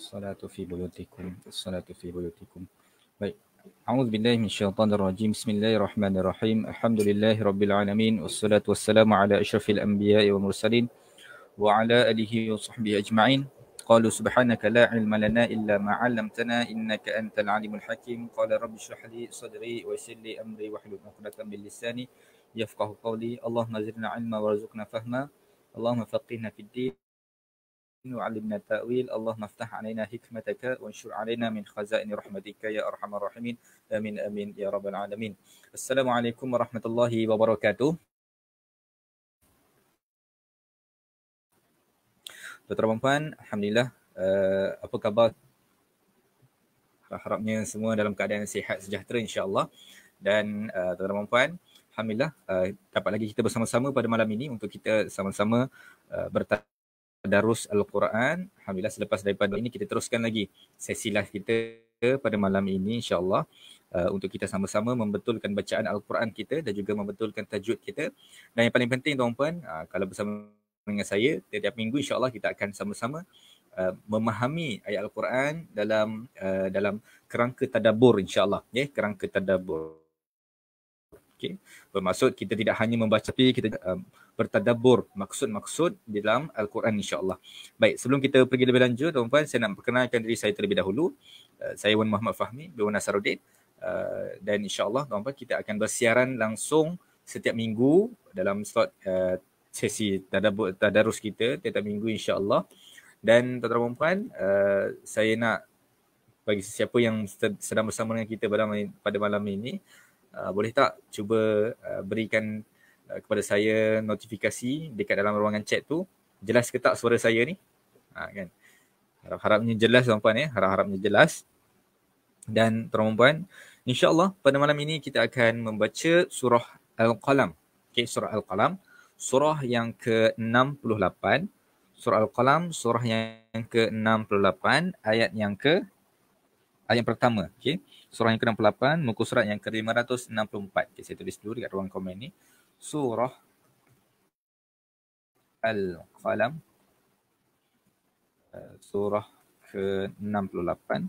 Salatu fi buyutikum. Salatu fi buyutikum. Baik. A'udzu billahi minasyaitonir rajim. Bismillahirrahmanirrahim. Alhamdulillahi rabbil alamin. Wassalatu wassalamu ala asyrafil anbiya'i wal mursalin wa ala alihi wa sahbihi ajma'in. Qalu subhanaka la ilma lana illa ma 'allamtana innaka antal alimul hakim. Qala rabbi shrah li sadri wa yassir li amri wahlul 'uqdatam min lisani yafqahu qawli. Allahumma zidna 'ilma warzuqna fahma. Allahumma faqihna fid din وعلمنا التأويل اللهم افتح علينا حكمتك وانشر علينا من خزائن رحمتك يا أرحم الراحمين آمين آمين يا رب العالمين. السلام عليكم ورحمة الله وبركاته. Tuan-tuan dan puan, alhamdulillah, apa khabar? Harapnya semua dalam keadaan sihat sejahtera insya-Allah. Dan tuan-tuan dan puan, alhamdulillah dapat lagi kita bersama-sama pada malam ini untuk kita sama-sama bertadarus Al-Quran. Alhamdulillah selepas daripada ini kita teruskan lagi sesi live kita pada malam ini insya-Allah untuk kita sama-sama membetulkan bacaan Al-Quran kita dan juga membetulkan tajwid kita. Dan yang paling penting tuan-puan, kalau bersama dengan saya setiap minggu insya-Allah kita akan sama-sama memahami ayat Al-Quran dalam kerangka tadabbur insya-Allah, kerangka tadabbur. Okay. Bermaksud kita tidak hanya membaca tapi kita bertadabbur maksud-maksud di dalam Al-Quran insya-Allah. Baik, sebelum kita pergi lebih lanjut tuan-puan, saya nak perkenalkan diri saya terlebih dahulu. Saya Wan Muhammad Fahmi bin Wan Nasaruddin, dan insya-Allah tuan-puan kita akan bersiaran langsung setiap minggu dalam slot sesi tadarus kita setiap minggu insya-Allah. Dan tuan-tuan dan puan, saya nak bagi sesiapa yang sedang bersama dengan kita pada malam ini, boleh tak cuba berikan kepada saya notifikasi dekat dalam ruangan chat tu, jelas ke tak suara saya ni? Kan? Harap-harapnya jelas tuan-puan ya, harap-harapnya jelas. Dan tuan-puan, insya-Allah pada malam ini kita akan membaca surah Al-Qalam. Okey, surah Al-Qalam, surah yang ke-68. Surah Al-Qalam, surah yang ke-68, ayat pertama. Okey. Surah yang ke-68, muka surat yang ke-564. Okay, saya tulis dulu dekat ruang komen ni. Surah Al-Qalam, surah ke-68,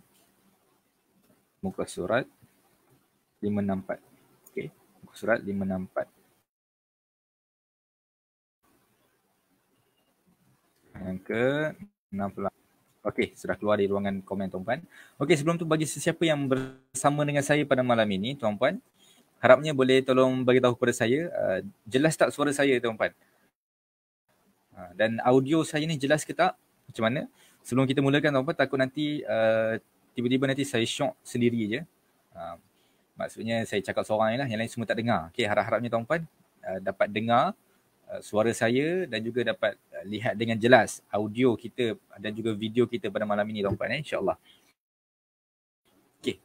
muka surat 564. Okey, muka surat 564. Yang ke-68. Okey, sudah keluar di ruangan komen tuan-puan. Okey, sebelum tu bagi sesiapa yang bersama dengan saya pada malam ini tuan-puan, harapnya boleh tolong bagi tahu kepada saya jelas tak suara saya tuan-puan? Dan audio saya ni jelas ke tak? Macam mana? Sebelum kita mulakan tuan-puan, takut nanti tiba-tiba nanti saya syok sendiri je. Maksudnya saya cakap seorang je lah, yang lain semua tak dengar. Okey, harap-harapnya tuan-puan dapat dengar suara saya dan juga dapat lihat dengan jelas audio kita dan juga video kita pada malam ini tuan-puan, insya-Allah. Okey.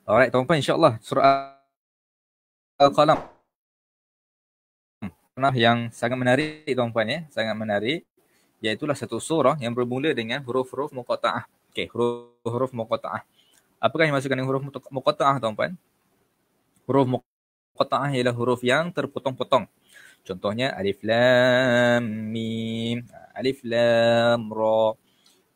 Alright tuan-puan, insya-Allah surah Al-Qalam yang sangat menarik tuan-puan ya, sangat menarik, iaitu satu surah yang bermula dengan huruf-huruf muqatta'ah. Okey, huruf muqatta'ah. Apakah yang dimaksudkan dengan huruf muqatta'ah tuan-puan? Huruf muqatta'ah ialah huruf yang terpotong-potong. Contohnya alif lam mim, alif lam ra,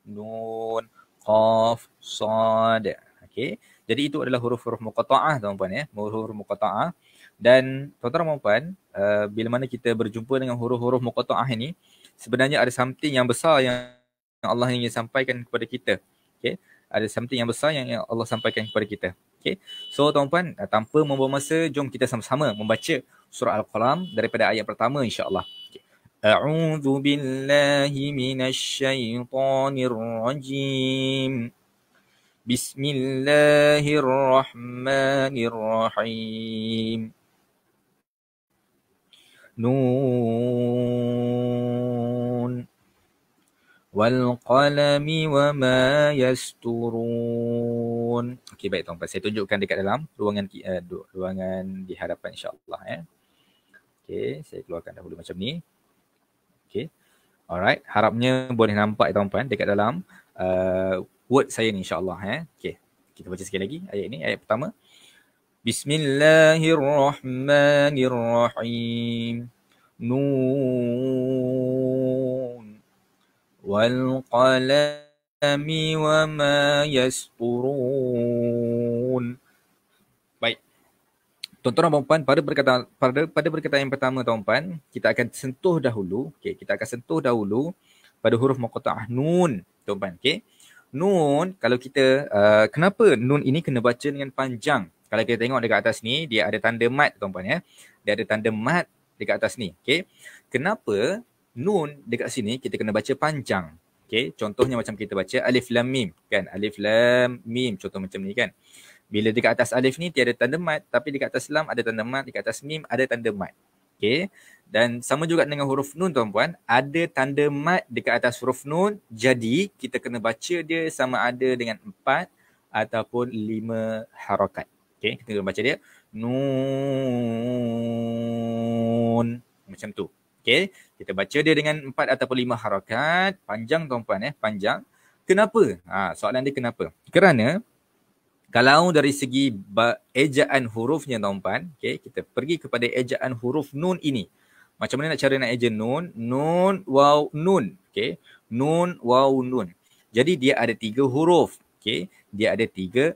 nun, qaf, sad. Okey. Jadi itu adalah huruf-huruf muqatta'ah tuan-puan ya, huruf-huruf muqatta'ah. Dan tuan-tuan dan puan, bila mana kita berjumpa dengan huruf-huruf muqatta'ah ini, sebenarnya ada something yang besar yang Allah ingin sampaikan kepada kita. Okey. Ada something yang besar yang Allah sampaikan kepada kita. Okay. So tuan-puan, tanpa membuang masa, jom kita sama-sama membaca surah Al-Qalam daripada ayat pertama insya-Allah. Okay. A'udzu billahi minasyaitonir rajim. Bismillahirrahmanirrahim. Nun wal qalami wa ma yasturun. Okey, baik tuan-tuan, saya tunjukkan dekat dalam ruangan di hadapan insya-Allah ya. Okey, saya keluarkan dahulu macam ni. Okey. Alright, harapnya boleh nampak tuan-tuan dekat dalam word saya ni insya-Allah ya. Okey. Kita baca sekali lagi ayat ini, ayat pertama. Bismillahirrahmanirrahim. Nun wal qalami wa ma yasturun. Baik. Tuan-tuan dan puan, pada perkataan yang pertama tuan-puan, kita akan sentuh dahulu, okey, kita akan sentuh dahulu pada huruf muqatta'ah nun, tuan-puan, okey. Nun, kalau kita kenapa nun ini kena baca dengan panjang? Kalau kita tengok dekat atas ni, dia ada tanda mat tuan-puan ya. Dia ada tanda mat dekat atas ni, okey. Kenapa nun dekat sini kita kena baca panjang? Okey, contohnya macam kita baca alif lam mim kan? Alif lam mim, contoh macam ni kan. Bila dekat atas alif ni tiada tanda mat, tapi dekat atas lam ada tanda mat, dekat atas mim ada tanda mat. Okey. Dan sama juga dengan huruf nun tuan-puan, ada tanda mat dekat atas huruf nun, jadi kita kena baca dia sama ada dengan 4 ataupun 5 harakat. Okey, kita kena baca dia nun macam tu. Okey, kita baca dia dengan 4 ataupun 5 harakat, panjang tuan-puan panjang. Kenapa? Soalan dia kenapa? Kerana kalau dari segi ejaan hurufnya tuan-puan, okay, kita pergi kepada ejaan huruf nun ini. Macam mana nak cara nak eja nun? Nun, waw, nun. Okay. Nun, waw, nun. Jadi dia ada 3 huruf. Okay. Dia ada tiga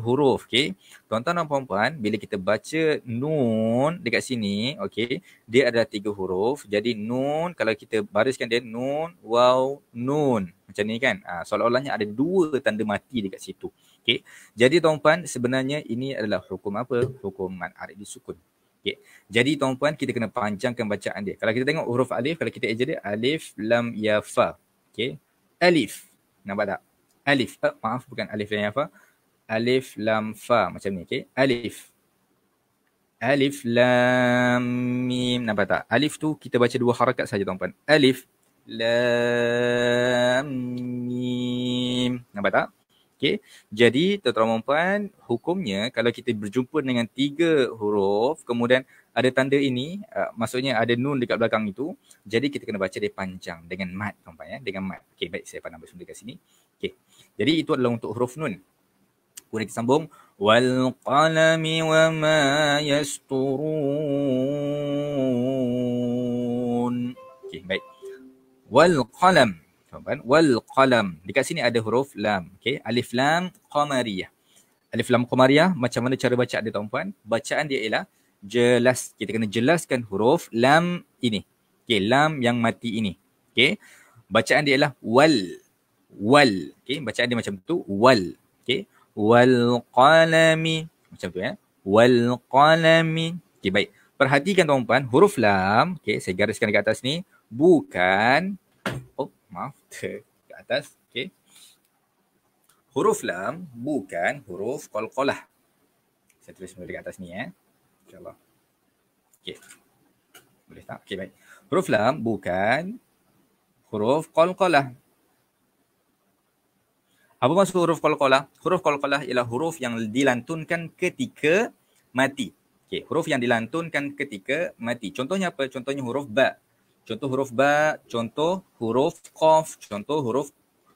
huruf. Okay. Tuan-tuan dan puan-puan, bila kita baca nun dekat sini, okay, dia ada 3 huruf. Jadi nun, kalau kita bariskan dia, nun, waw, nun. Macam ni kan. Seolah-olahnya ada 2 tanda mati dekat situ. Okay. Jadi tuan-puan, sebenarnya ini adalah hukum apa? Hukum mad arid disukun. Okay. Jadi tuan-puan, kita kena panjangkan bacaan dia. Kalau kita tengok huruf alif, kalau kita eja dia, alif, lam, ya, fa. Okay. Alif. Nampak tak? Alif. Maaf, bukan alif, lam, ya, fa. Alif, lam, fa. Macam ni. Okay. Alif. Alif, lam, mim. Nampak tak? Alif tu kita baca 2 harakat saja tuan-puan. Alif, lam, mim. Nampak tak? Okay. Jadi tuan-tuan dan puan, hukumnya kalau kita berjumpa dengan 3 huruf, kemudian ada tanda ini, maksudnya ada nun dekat belakang itu, jadi kita kena baca dia panjang dengan mat tuan-puan ya, dengan mat. Okey, baik, saya pandang bersama dekat sini. Okey. Jadi itu adalah untuk huruf nun. Kemudian kita sambung wal qalami wa ma yasturun. Okey, baik. Wal qalam. Wal qalam. Dekat sini ada huruf lam. Okay. Alif lam qamariyah. Alif lam qamariyah, macam mana cara baca dia tuan-puan? Bacaan dia ialah jelas. Kita kena jelaskan huruf lam ini. Okay. Lam yang mati ini. Okay. Bacaan dia ialah wal. Wal. Okay. Bacaan dia macam tu. Wal. Okay. Wal qalami. Macam tu ya. Wal qalami. Okay, baik. Perhatikan tuan-puan, huruf lam. Okay. Saya gariskan dekat atas ni. Bukan. Maaf, ke atas. Okay. Huruf lam bukan huruf qalqalah. Saya tulis dekat atas ni InsyaAllah. Okay. Boleh tak? Okay, baik. Huruf lam bukan huruf qalqalah. Apa maksud huruf qalqalah? Huruf qalqalah ialah huruf yang dilantunkan ketika mati. Okay. Huruf yang dilantunkan ketika mati. Contohnya apa? Contohnya huruf ba. Contoh huruf ba, contoh huruf qaf, contoh huruf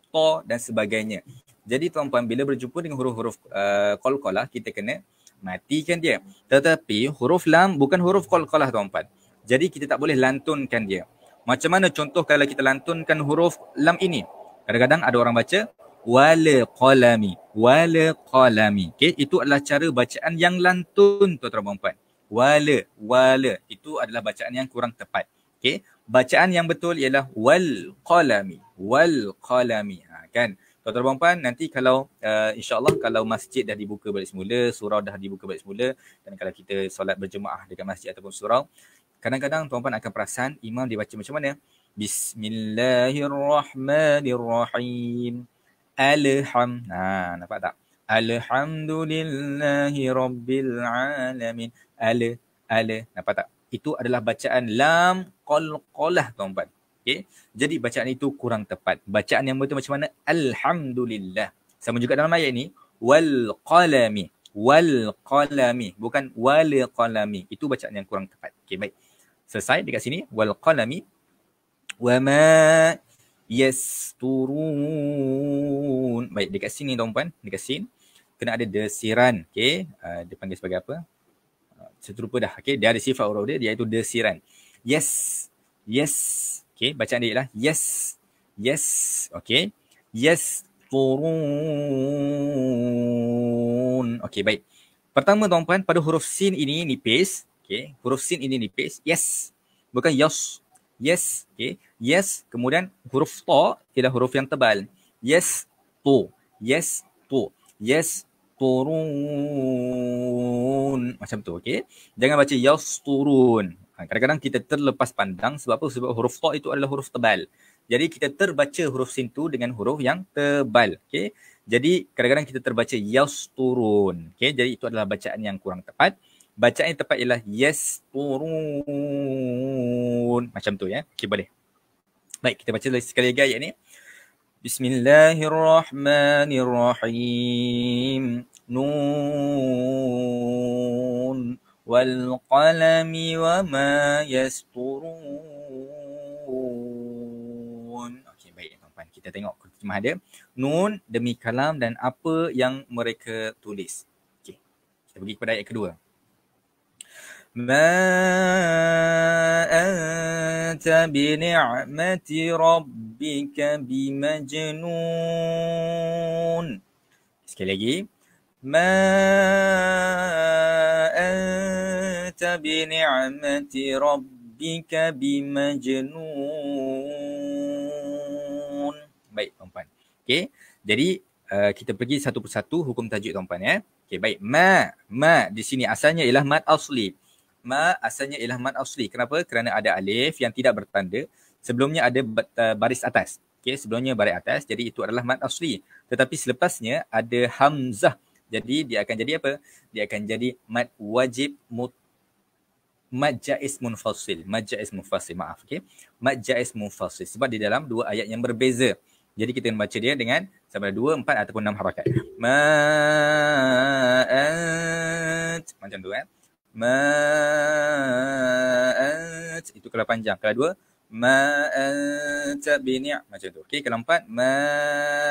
ta dan sebagainya. Jadi tuan-puan, bila berjumpa dengan huruf-huruf qalqalah, kita kena matikan dia. Tetapi huruf lam bukan huruf qalqalah tuan-puan. Jadi kita tak boleh lantunkan dia. Macam mana contoh kalau kita lantunkan huruf lam ini? Kadang-kadang ada orang baca wal qalami, wal qalami. Okay, itu adalah cara bacaan yang lantun tuan-tuan dan puan. Wal, itu adalah bacaan yang kurang tepat. Okay. Bacaan yang betul ialah wal qalami. Wal qalami. Kan? Tuan-tuan dan puan, nanti kalau insyaAllah kalau masjid dah dibuka balik semula, surau dah dibuka balik semula, dan kalau kita solat berjemaah dekat masjid ataupun surau, kadang-kadang tuan-puan akan perasan imam dibaca macam mana? Bismillahirrahmanirrahim. Nampak tak? Alhamdulillahi rabbil alamin. Nampak tak? Itu adalah bacaan lam qalqalah tuan-puan. Okay? Jadi bacaan itu kurang tepat. Bacaan yang betul macam mana? Alhamdulillah. Sama juga dalam ayat ini. Wal qalami. Wal qalami. Bukan wal qalami. Itu bacaan yang kurang tepat. Okay, baik. Selesai dekat sini. Wal qalami. Wa ma yasturun. Baik, dekat sini tuan-puan. Dekat sini. Kena ada desiran. Okay. Dia panggil sebagai apa? Seterupa dah. Okay. Dia ada sifat huruf dia iaitu desiran. Yes. Yes. Okay. Bacaan dia ialah yes. Yes. Okey. Yes. Turun. Okey, baik. Pertama tuan-puan, pada huruf sin ini nipis. Okey, huruf sin ini nipis. Yes. Bukan yos. Yes. Okey. Yes. Kemudian huruf ta ialah huruf yang tebal. Yes. Tu. Yes. Tu. Yes. Turun. Macam tu. Okey. Jangan baca yos turun. Kadang-kadang kita terlepas pandang sebab apa? Sebab huruf ta itu adalah huruf tebal. Jadi kita terbaca huruf sin tu dengan huruf yang tebal. Okey. Jadi kadang-kadang kita terbaca yaus turun. Okey. Jadi itu adalah bacaan yang kurang tepat. Bacaan yang tepat ialah yes turun. Macam tu ya. Okey, boleh. Baik, kita baca sekali lagi ayat ni. Bismillahirrahmanirrahim. Nun wal qalami wa ma yasturun. Okey, baik tuan-tuan. Kita tengok terjemah dia. Nun demi kalam dan apa yang mereka tulis. Okey. Kita pergi kepada ayat kedua. Ma anta bi ni'mati rabbika bimajnun. Sekali lagi. Ma anta bi ni'mati rabbika bimajnun. Baik tuan-puan. Okey. Jadi kita pergi satu persatu hukum tajuk tuan-puan ya. Okey, baik. Ma di sini asalnya ialah mad asli. Ma asalnya ialah mad asli. Kenapa? Kerana ada alif yang tidak bertanda. Sebelumnya ada baris atas. Okey, sebelumnya baris atas. Jadi itu adalah mad asli. Tetapi selepasnya ada hamzah. Jadi dia akan jadi apa? Dia akan jadi mad wajib mad jaiz munfasil. Mad jaiz munfasil, maaf. Okey. Mad jaiz munfasil. Sebab di dalam dua ayat yang berbeza. Jadi kita baca dia dengan sama ada 2, 4 ataupun 6 harakat. Ma ant. Macam tu kan. Ma ant. Itu kalau panjang. Kalau 2, ma anta bini'. Macam tu. Okey, kalau 4, ma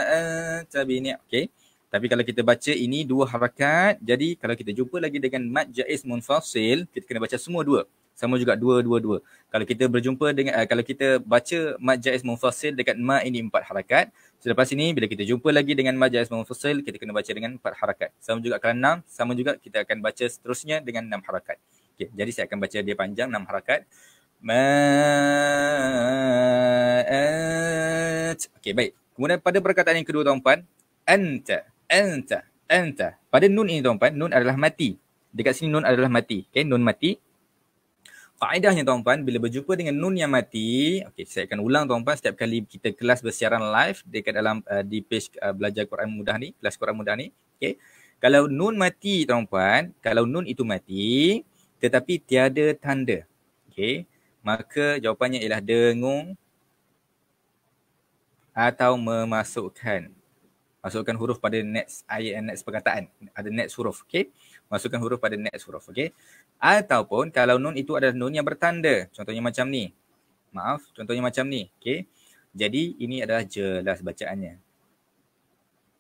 anta bini'. Okey. Tapi kalau kita baca ini 2 harakat, jadi kalau kita jumpa lagi dengan mad jaiz munfasil, kita kena baca semua 2. Sama juga 2, 2, 2. Kalau kita berjumpa dengan kalau kita baca mad jaiz munfasil dekat ma ini 4 harakat, selepas ini bila kita jumpa lagi dengan mad jaiz munfasil, kita kena baca dengan 4 harakat. Sama juga kalau 6, sama juga kita akan baca seterusnya dengan 6 harakat. Okey, jadi saya akan baca dia panjang 6 harakat. Ma ant. Okey, baik. Kemudian pada perkataan yang kedua tuan-puan, anta. Pada nun ini tuan-puan, nun adalah mati. Dekat sini nun adalah mati. Okey, nun mati. Kaedahnya tuan-puan, bila berjumpa dengan nun yang mati, okey, saya akan ulang tuan-puan setiap kali kita kelas bersiaran live dekat dalam di page belajar Quran mudah ni, kelas Quran mudah ni. Okey. Kalau nun mati tuan-puan, kalau nun itu mati tetapi tiada tanda, okey, maka jawapannya ialah dengung atau memasukkan. Masukkan huruf pada next ayat, next perkataan. Ada next huruf, okey. Masukkan huruf pada next huruf, okey. Ataupun kalau nun itu adalah nun yang bertanda. Contohnya macam ni. Maaf, contohnya macam ni, okey. Jadi ini adalah jelas bacaannya.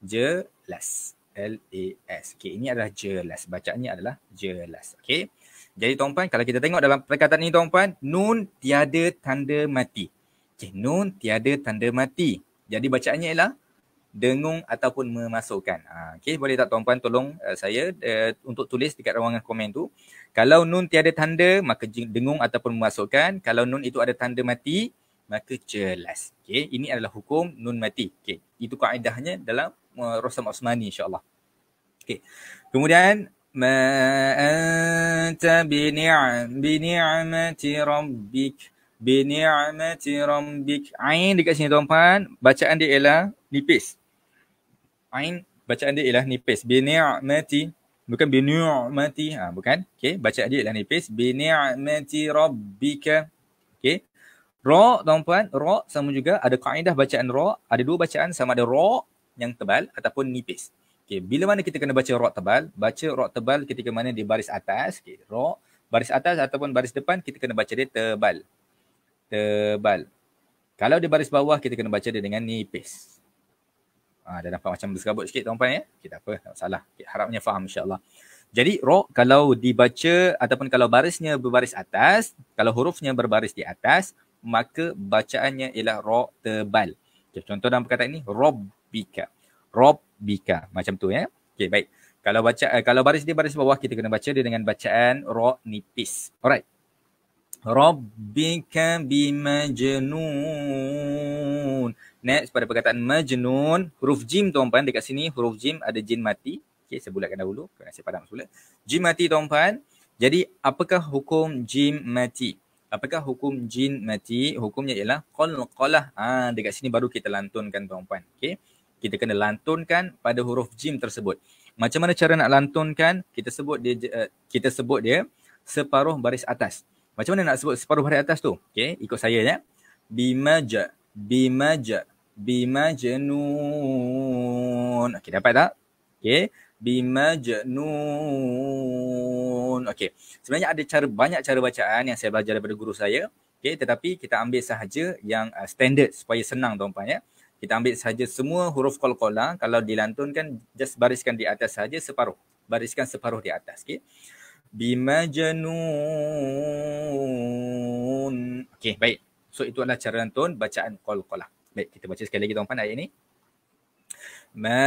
Jelas. L-A-S. Okey, ini adalah jelas. Bacaannya adalah jelas, okey. Jadi tuan-puan, kalau kita tengok dalam perkataan ini tuan-puan, nun tiada tanda mati. Okey, nun tiada tanda mati. Jadi bacaannya ialah dengung ataupun memasukkan. Okey, boleh tak tuan-puan tolong saya untuk tulis dekat ruangan komen tu. Kalau nun tiada tanda, maka dengung ataupun memasukkan. Kalau nun itu ada tanda mati, maka jelas. Okey, ini adalah hukum nun mati. Okey, itu kaedahnya dalam Rasam Osmani insya-Allah. Okey. Kemudian ma anta bi ni'mati rabbik. Bi ni'mati rabbik. Ain dekat sini tuan-puan, bacaan dia ialah nipis. Ain bacaan dia ialah nipis. Bi ni'mati, bukan bi ni'mati. Bukan. Okey, bacaan dia ialah nipis. Bi ni'mati rabbika. Okey. Ra tuan-puan, ra sama juga ada kaedah bacaan ra, ada 2 bacaan, sama ada ra yang tebal ataupun nipis. Okey, bila mana kita kena baca ra tebal? Baca ra tebal ketika mana di baris atas, okey, ra baris atas ataupun baris depan kita kena baca dia tebal. Tebal. Kalau di baris bawah kita kena baca dia dengan nipis. Dah nampak macam berserabut sikit tuan-puan ya. Okay, tak apa, tak masalah. Okay, harapnya faham insya-Allah. Jadi ra kalau dibaca ataupun kalau barisnya berbaris atas, kalau hurufnya berbaris di atas, maka bacaannya ialah ra tebal. Okay, contoh dalam perkataan ini, Rabbika. Rabbika. Macam tu ya. Okay, baik. Kalau baris dia baris bawah, kita kena baca dia dengan bacaan ra nipis. Alright. Rabbika bimajnun. Next pada perkataan majnun, huruf jim tuan-puan dekat sini, huruf jim ada jin mati. Okey, saya bulatkan dahulu kerana saya padam semula. Jim mati tuan-puan. Jadi apakah hukum jim mati? Apakah hukum jin mati? Hukumnya ialah qalqalah. Dekat sini baru kita lantunkan tuan-puan. Okey. Kita kena lantunkan pada huruf jim tersebut. Macam mana cara nak lantunkan? Kita sebut dia separuh baris atas. Macam mana nak sebut separuh baris atas tu? Okey, ikut saya ya. Bimajnun. Okey, dapat tak? Okey, bimajnun. Okey. Sebenarnya ada banyak cara bacaan yang saya belajar daripada guru saya. Okey, tetapi kita ambil sahaja yang standard supaya senang tuan-puan ya. Kita ambil sahaja semua huruf qalqalah, kalau dilantunkan just bariskan di atas sahaja separuh. Bariskan separuh di atas, okey. Bimajnun. Okey, baik. So itu adalah cara lantun bacaan qalqalah. Baik, kita baca sekali lagi tuan-puan ayat ini. Ma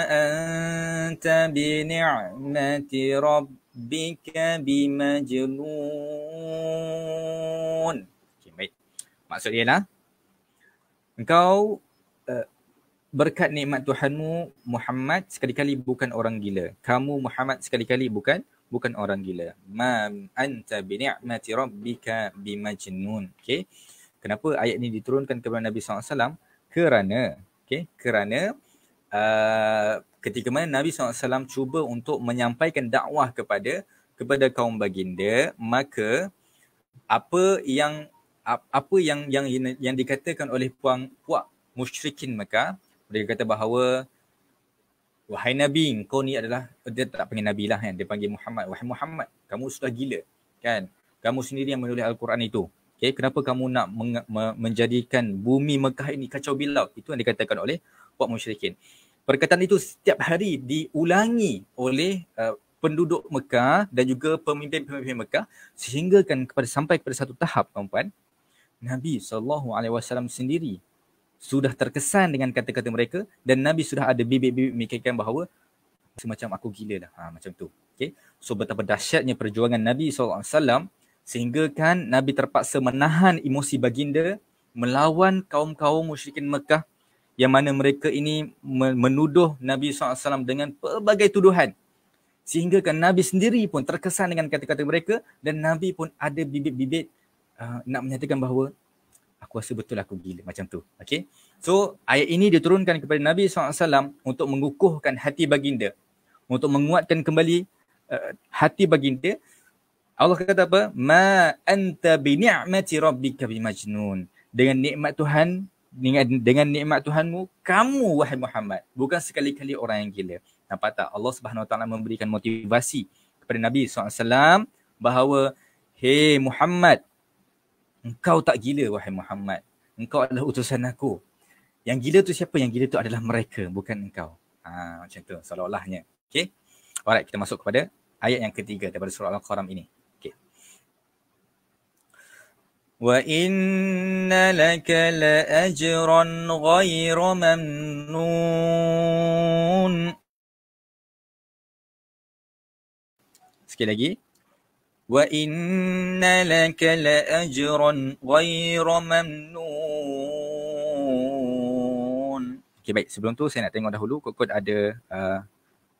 anta bi ni'mati rabbika bimajnun. Okey, baik. Maksud dia lah, engkau berkat nikmat Tuhanmu Muhammad sekali-kali bukan orang gila. Kamu Muhammad sekali-kali bukan orang gila. Ma anta bi ni'mati rabbika bimajnun. Okey. Kenapa ayat ini diturunkan kepada Nabi SAW? Kerana ketika mana Nabi SAW cuba untuk menyampaikan dakwah kepada kaum baginda, maka apa yang dikatakan oleh puak musyrikin Mekah, mereka kata bahawa wahai Nabi, kau ni adalah, dia tak panggil Nabi lah kan, dia panggil Muhammad. Wahai Muhammad, kamu sudah gila kan, kamu sendiri yang menulis Al-Quran itu. Okay, kenapa kamu nak menjadikan bumi Mekah ini kacau bilau? Itu yang dikatakan oleh puak musyrikin. Perkataan itu setiap hari diulangi oleh penduduk Mekah dan juga pemimpin-pemimpin Mekah, sehingga kan sampai kepada satu tahap tuan-puan, Nabi SAW sendiri sudah terkesan dengan kata-kata mereka dan Nabi sudah ada bibit-bibit memikirkan bahawa semacam aku gila dah. Macam tu. Okay. So betapa dahsyatnya perjuangan Nabi SAW sehingga kan Nabi terpaksa menahan emosi baginda melawan kaum-kaum musyrikin Mekah yang mana mereka ini menuduh Nabi SAW dengan pelbagai tuduhan. Sehingga kan Nabi sendiri pun terkesan dengan kata-kata mereka dan Nabi pun ada bibit-bibit nak menyatakan bahawa aku rasa betul aku gila, macam tu. Okay. So ayat ini diturunkan kepada Nabi SAW untuk mengukuhkan hati baginda, untuk menguatkan kembali hati baginda. Allah kata apa? Ma anta bi ni'mati rabbika bimajnun. Dengan nikmat Tuhan, dengan nikmat Tuhanmu, kamu wahai Muhammad bukan sekali-kali orang yang gila. Nampak tak? Allah Subhanahu Wa Taala memberikan motivasi kepada Nabi SAW bahawa, hey Muhammad, engkau tak gila wahai Muhammad. Engkau adalah utusan aku. Yang gila tu siapa? Yang gila tu adalah mereka, bukan engkau. Macam tu seolah-olahnya. Okay. Alright, kita masuk kepada ayat yang ketiga daripada surah Al-Qalam ini. Okay. Wa inna laka la ajran ghayra mamnun. Sekali lagi. Wa inna laka la ajran ghayra mamnun. Okay, baik. Sebelum tu saya nak tengok dahulu kod ada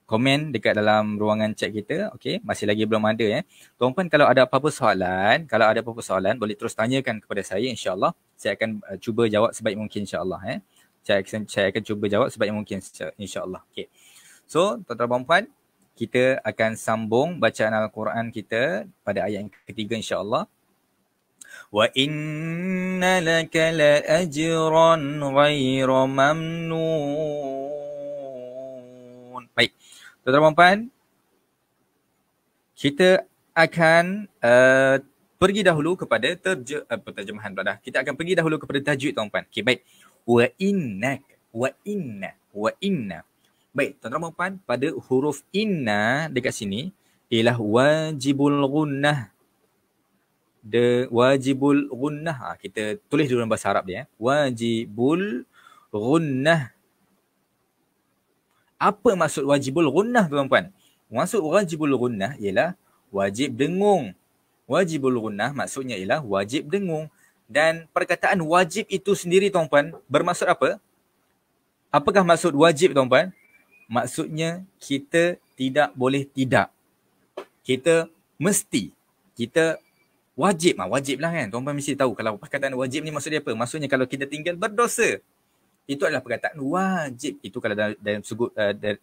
komen dekat dalam ruangan chat kita. Okay, masih lagi belum ada ya. Tuan-puan, kalau ada apa-apa soalan, boleh terus tanyakan kepada saya, insya-Allah. Saya akan cuba jawab sebaik mungkin, insya-Allah ya. Saya akan cuba jawab sebaik mungkin, insya-Allah. Okay. So, tuan-tuan dan puan, kita akan sambung bacaan Al-Quran kita pada ayat yang ketiga, insya-Allah. Wa inna laka la ajran ghayra mamnun. Baik. Tuan-tuan dan puan, kita akan pergi dahulu kepada terjemahan pula dah. Kita akan pergi dahulu kepada tajwid, tuan-puan. Okey, baik. Wa inna. Baik, tuan-tuan dan puan, pada huruf inna dekat sini ialah wajibul gunnah. wajibul gunnah. Kita tulis dulu dalam bahasa Arab dia. Wajibul gunnah. Apa maksud wajibul gunnah tuan-tuan? Maksud wajibul gunnah ialah wajib dengung. Wajibul gunnah maksudnya ialah wajib dengung. Dan perkataan wajib itu sendiri tuan-tuan bermaksud apa? Apakah maksud wajib tuan-tuan? Maksudnya kita tidak boleh tidak. Kita mesti. Kita wajib. Wajib lah kan. Tuan-tuan mesti tahu kalau perkataan wajib ni maksud dia apa. Maksudnya kalau kita tinggal berdosa. Itu adalah perkataan wajib. Itu kalau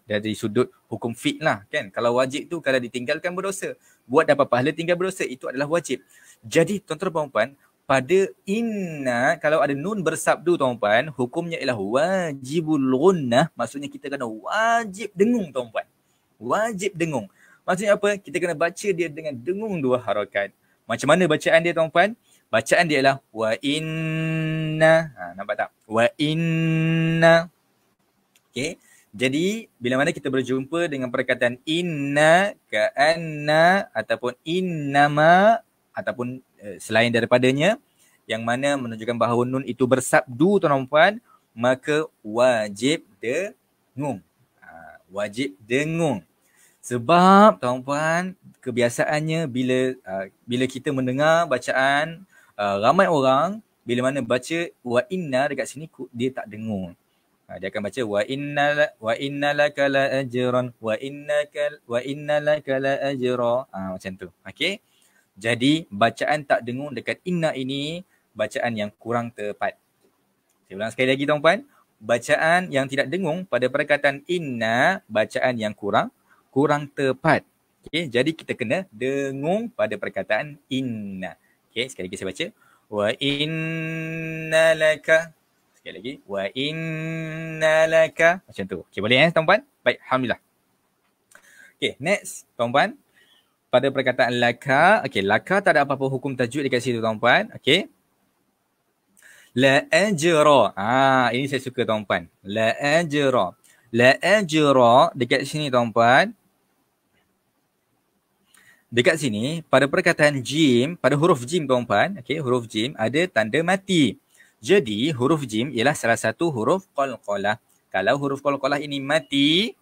dari sudut hukum fiqh lah kan. Kalau wajib tu kalau ditinggalkan berdosa. Buat dapat pahala tinggal berdosa. Itu adalah wajib. Jadi tuan-tuan dan puan, pada inna kalau ada nun bersabdu tuan-puan, hukumnya ialah wajibul gunnah. Maksudnya kita kena wajib dengung tuan-puan. Wajib dengung. Maksudnya apa? Kita kena baca dia dengan dengung 2 harakat. Macam mana bacaan dia tuan-puan? Bacaan dia ialah wa inna. Nampak tak? Wa inna. Okay. Jadi bila mana kita berjumpa dengan perkataan inna, ka'anna ataupun innama ataupun selain daripadanya yang mana menunjukkan bahawa nun itu bersabdu tuan-tuan, maka wajib dengung. Wajib dengung. Sebab tuan-tuan kebiasaannya bila kita mendengar bacaan ramai orang bila mana baca wa inna dekat sini dia tak dengung. Dia akan baca wa inna laka la ajran wa inna laka la ajra. Macam tu. Okey. Jadi bacaan tak dengung dekat inna ini bacaan yang kurang tepat. Saya ulang sekali lagi tuan-tuan. Bacaan yang tidak dengung pada perkataan inna bacaan yang kurang tepat. Okey, jadi kita kena dengung pada perkataan inna. Okey, sekali lagi saya baca. Wa inna laka. Sekali lagi. Wa inna laka. Macam tu. Okey, boleh tuan-tuan? Baik, alhamdulillah. Okey, next tuan-tuan. Pada perkataan laka. Okey, laka tak ada apa-apa hukum tajwid dekat situ tuan-tuan. Okey. La ajra. Ini saya suka tuan-tuan. La ajra. La ajra dekat sini tuan-tuan. Dekat sini, pada perkataan jim, pada huruf jim tuan-tuan, okay, huruf jim ada tanda mati. Jadi, huruf jim ialah salah satu huruf qalqalah. Kalau huruf qalqalah ini mati,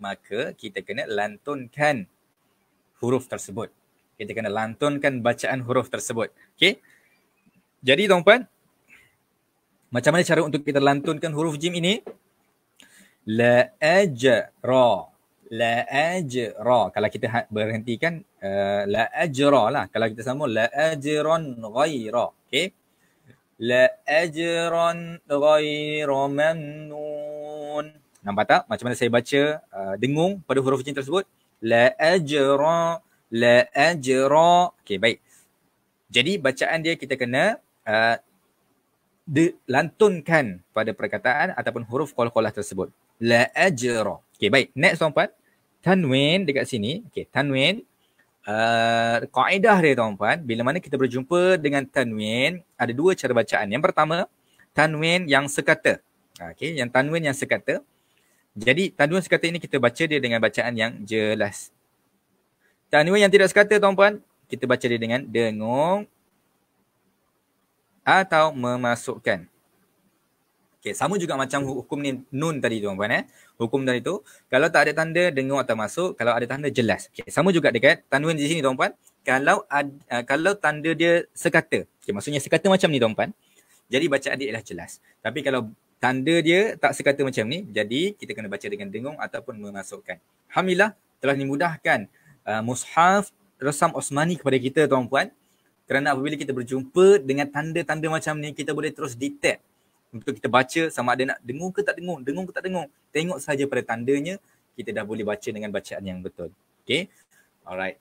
maka kita kena lantunkan huruf tersebut. Kita kena lantunkan bacaan huruf tersebut. Okay. Jadi tuan-tuan, macam mana cara untuk kita lantunkan huruf jim ini? La ajra. La ajra. Kalau kita berhentikan la ajra lah. Kalau kita sambung la ajran ghaira. Okey. La ajran ghaira mamnun. Nampak tak? Macam mana saya baca dengung pada huruf jim tersebut? La ajra. La ajra. Okey, baik. Jadi bacaan dia kita kena lantunkan pada perkataan ataupun huruf qalqalah tersebut. La ajra. Okey, baik. Next tuan-tuan. Tanwin dekat sini. Okey, tanwin. Kaedah dia tuan-tuan, bila mana kita berjumpa dengan tanwin, ada 2 cara bacaan. Yang pertama, tanwin yang sekata. Okey, yang tanwin yang sekata. Jadi, tanwin sekata ini kita baca dia dengan bacaan yang jelas. Tanwin yang tidak sekata tuan-tuan, kita baca dia dengan dengung atau memasukkan. Okay, sama juga macam hukum ni nun tadi tuan-tuan. Hukum tadi tu, kalau tak ada tanda dengung atau masuk, kalau ada tanda jelas. Okay, sama juga dekat tanwin di sini tuan-tuan. Kalau tanda dia sekata, okay, maksudnya sekata macam ni tuan-tuan, jadi bacaan dia ialah jelas. Tapi kalau tanda dia tak sekata macam ni, jadi kita kena baca dengan dengung ataupun memasukkan. Alhamdulillah telah dimudahkan mushaf Rasam Osmani kepada kita tuan-tuan. Kerana apabila kita berjumpa dengan tanda-tanda macam ni, kita boleh terus detect untuk kita baca sama ada nak dengung ke tak dengung, dengung ke tak dengung. Tengok saja pada tandanya, kita dah boleh baca dengan bacaan yang betul. Okay. Alright.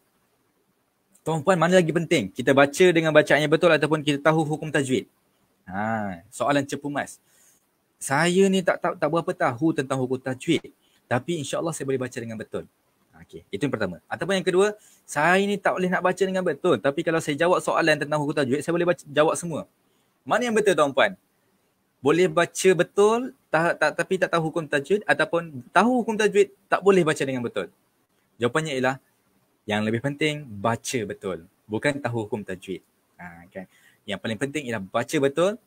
Tuan-puan, mana lagi penting? Kita baca dengan bacaan yang betul ataupun kita tahu hukum tajwid? Soalan cepu mas. Saya ni tak berapa tahu tentang hukum tajwid. Tapi insya-Allah saya boleh baca dengan betul. Okay. Itu yang pertama. Ataupun yang kedua, saya ni tak boleh nak baca dengan betul. Tapi kalau saya jawab soalan tentang hukum tajwid, saya boleh jawab semua. Mana yang betul tuan-puan? Boleh baca betul tapi tak tahu hukum tajwid, ataupun tahu hukum tajwid tak boleh baca dengan betul? Jawapannya ialah yang lebih penting baca betul, bukan tahu hukum tajwid. Kan. Yang paling penting ialah baca betul.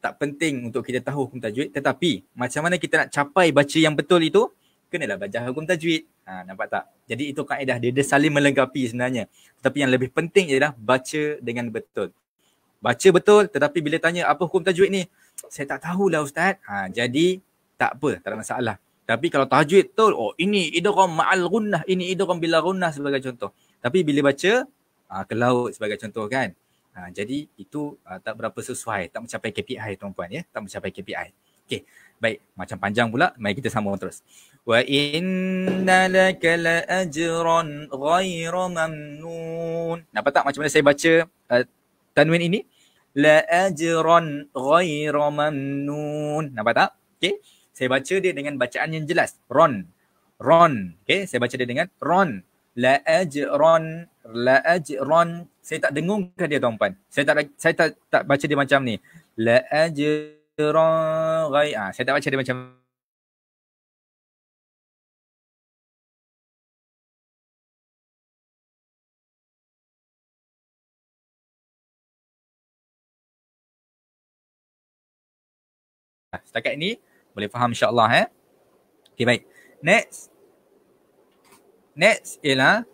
Tak penting untuk kita tahu hukum tajwid, tetapi macam mana kita nak capai baca yang betul itu, kenalah belajar hukum tajwid. Nampak tak? Jadi itu kaedah dia saling melengkapi sebenarnya. Tetapi yang lebih penting ialah baca dengan betul. Baca betul, tetapi bila tanya apa hukum tajwid ni, saya tak tahulah ustaz. Jadi tak apa, tak ada masalah. Tapi kalau tajwid betul, ini idgham ma'al gunnah, ini idgham bila gunnah sebagai contoh. Tapi bila baca, ke laut sebagai contoh kan. Jadi itu tak berapa sesuai, tak mencapai KPI tuan-puan ya, tak mencapai KPI. Okey, baik, macam panjang pula, mari kita sambung terus. Wa inna laka la ajran ghayra mamnun. Nampak tak macam mana saya baca tanwin ini? La ajran ghayra mamnun. Nampak tak? Okey, saya baca dia dengan bacaan yang jelas. Ron. Okey, saya baca dia dengan ron. La ajran. Saya tak dengungkan dia tuan-puan. Saya tak baca dia macam ni. La ajran saya tak baca dia macam setakat ini boleh faham insya-Allah Okey, baik. Next ialah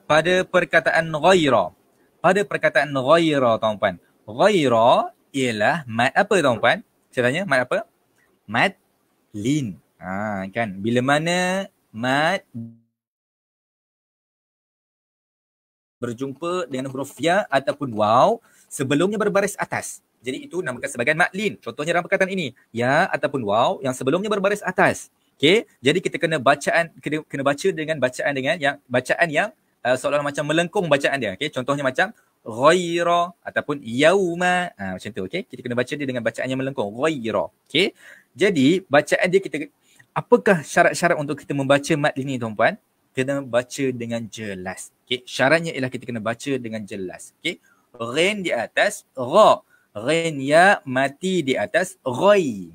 pada perkataan ghaira. Pada perkataan ghaira tuan-puan. Ghaira ialah mad apa tuan-puan? Saya tanya mad apa? Mad lin. Kan bila mana mad berjumpa dengan huruf ya ataupun waw sebelumnya berbaris atas. Jadi itu namakan sebagai mad lin. Contohnya dalam perkataan ini, ya ataupun waw yang sebelumnya berbaris atas. Okey, jadi kita kena baca dengan bacaan yang seolah-olah macam melengkung bacaan dia. Okey, contohnya macam ghaira ataupun yauma. Macam tu, okey. Kita kena baca dia dengan bacaan yang melengkung, ghaira. Okey. Jadi bacaan dia apakah syarat-syarat untuk kita membaca mad ini tuan-puan? Kena baca dengan jelas. Okey, syaratnya ialah kita kena baca dengan jelas. Okey. Ghain di atas ra. Ghain ya mati di atas ghai.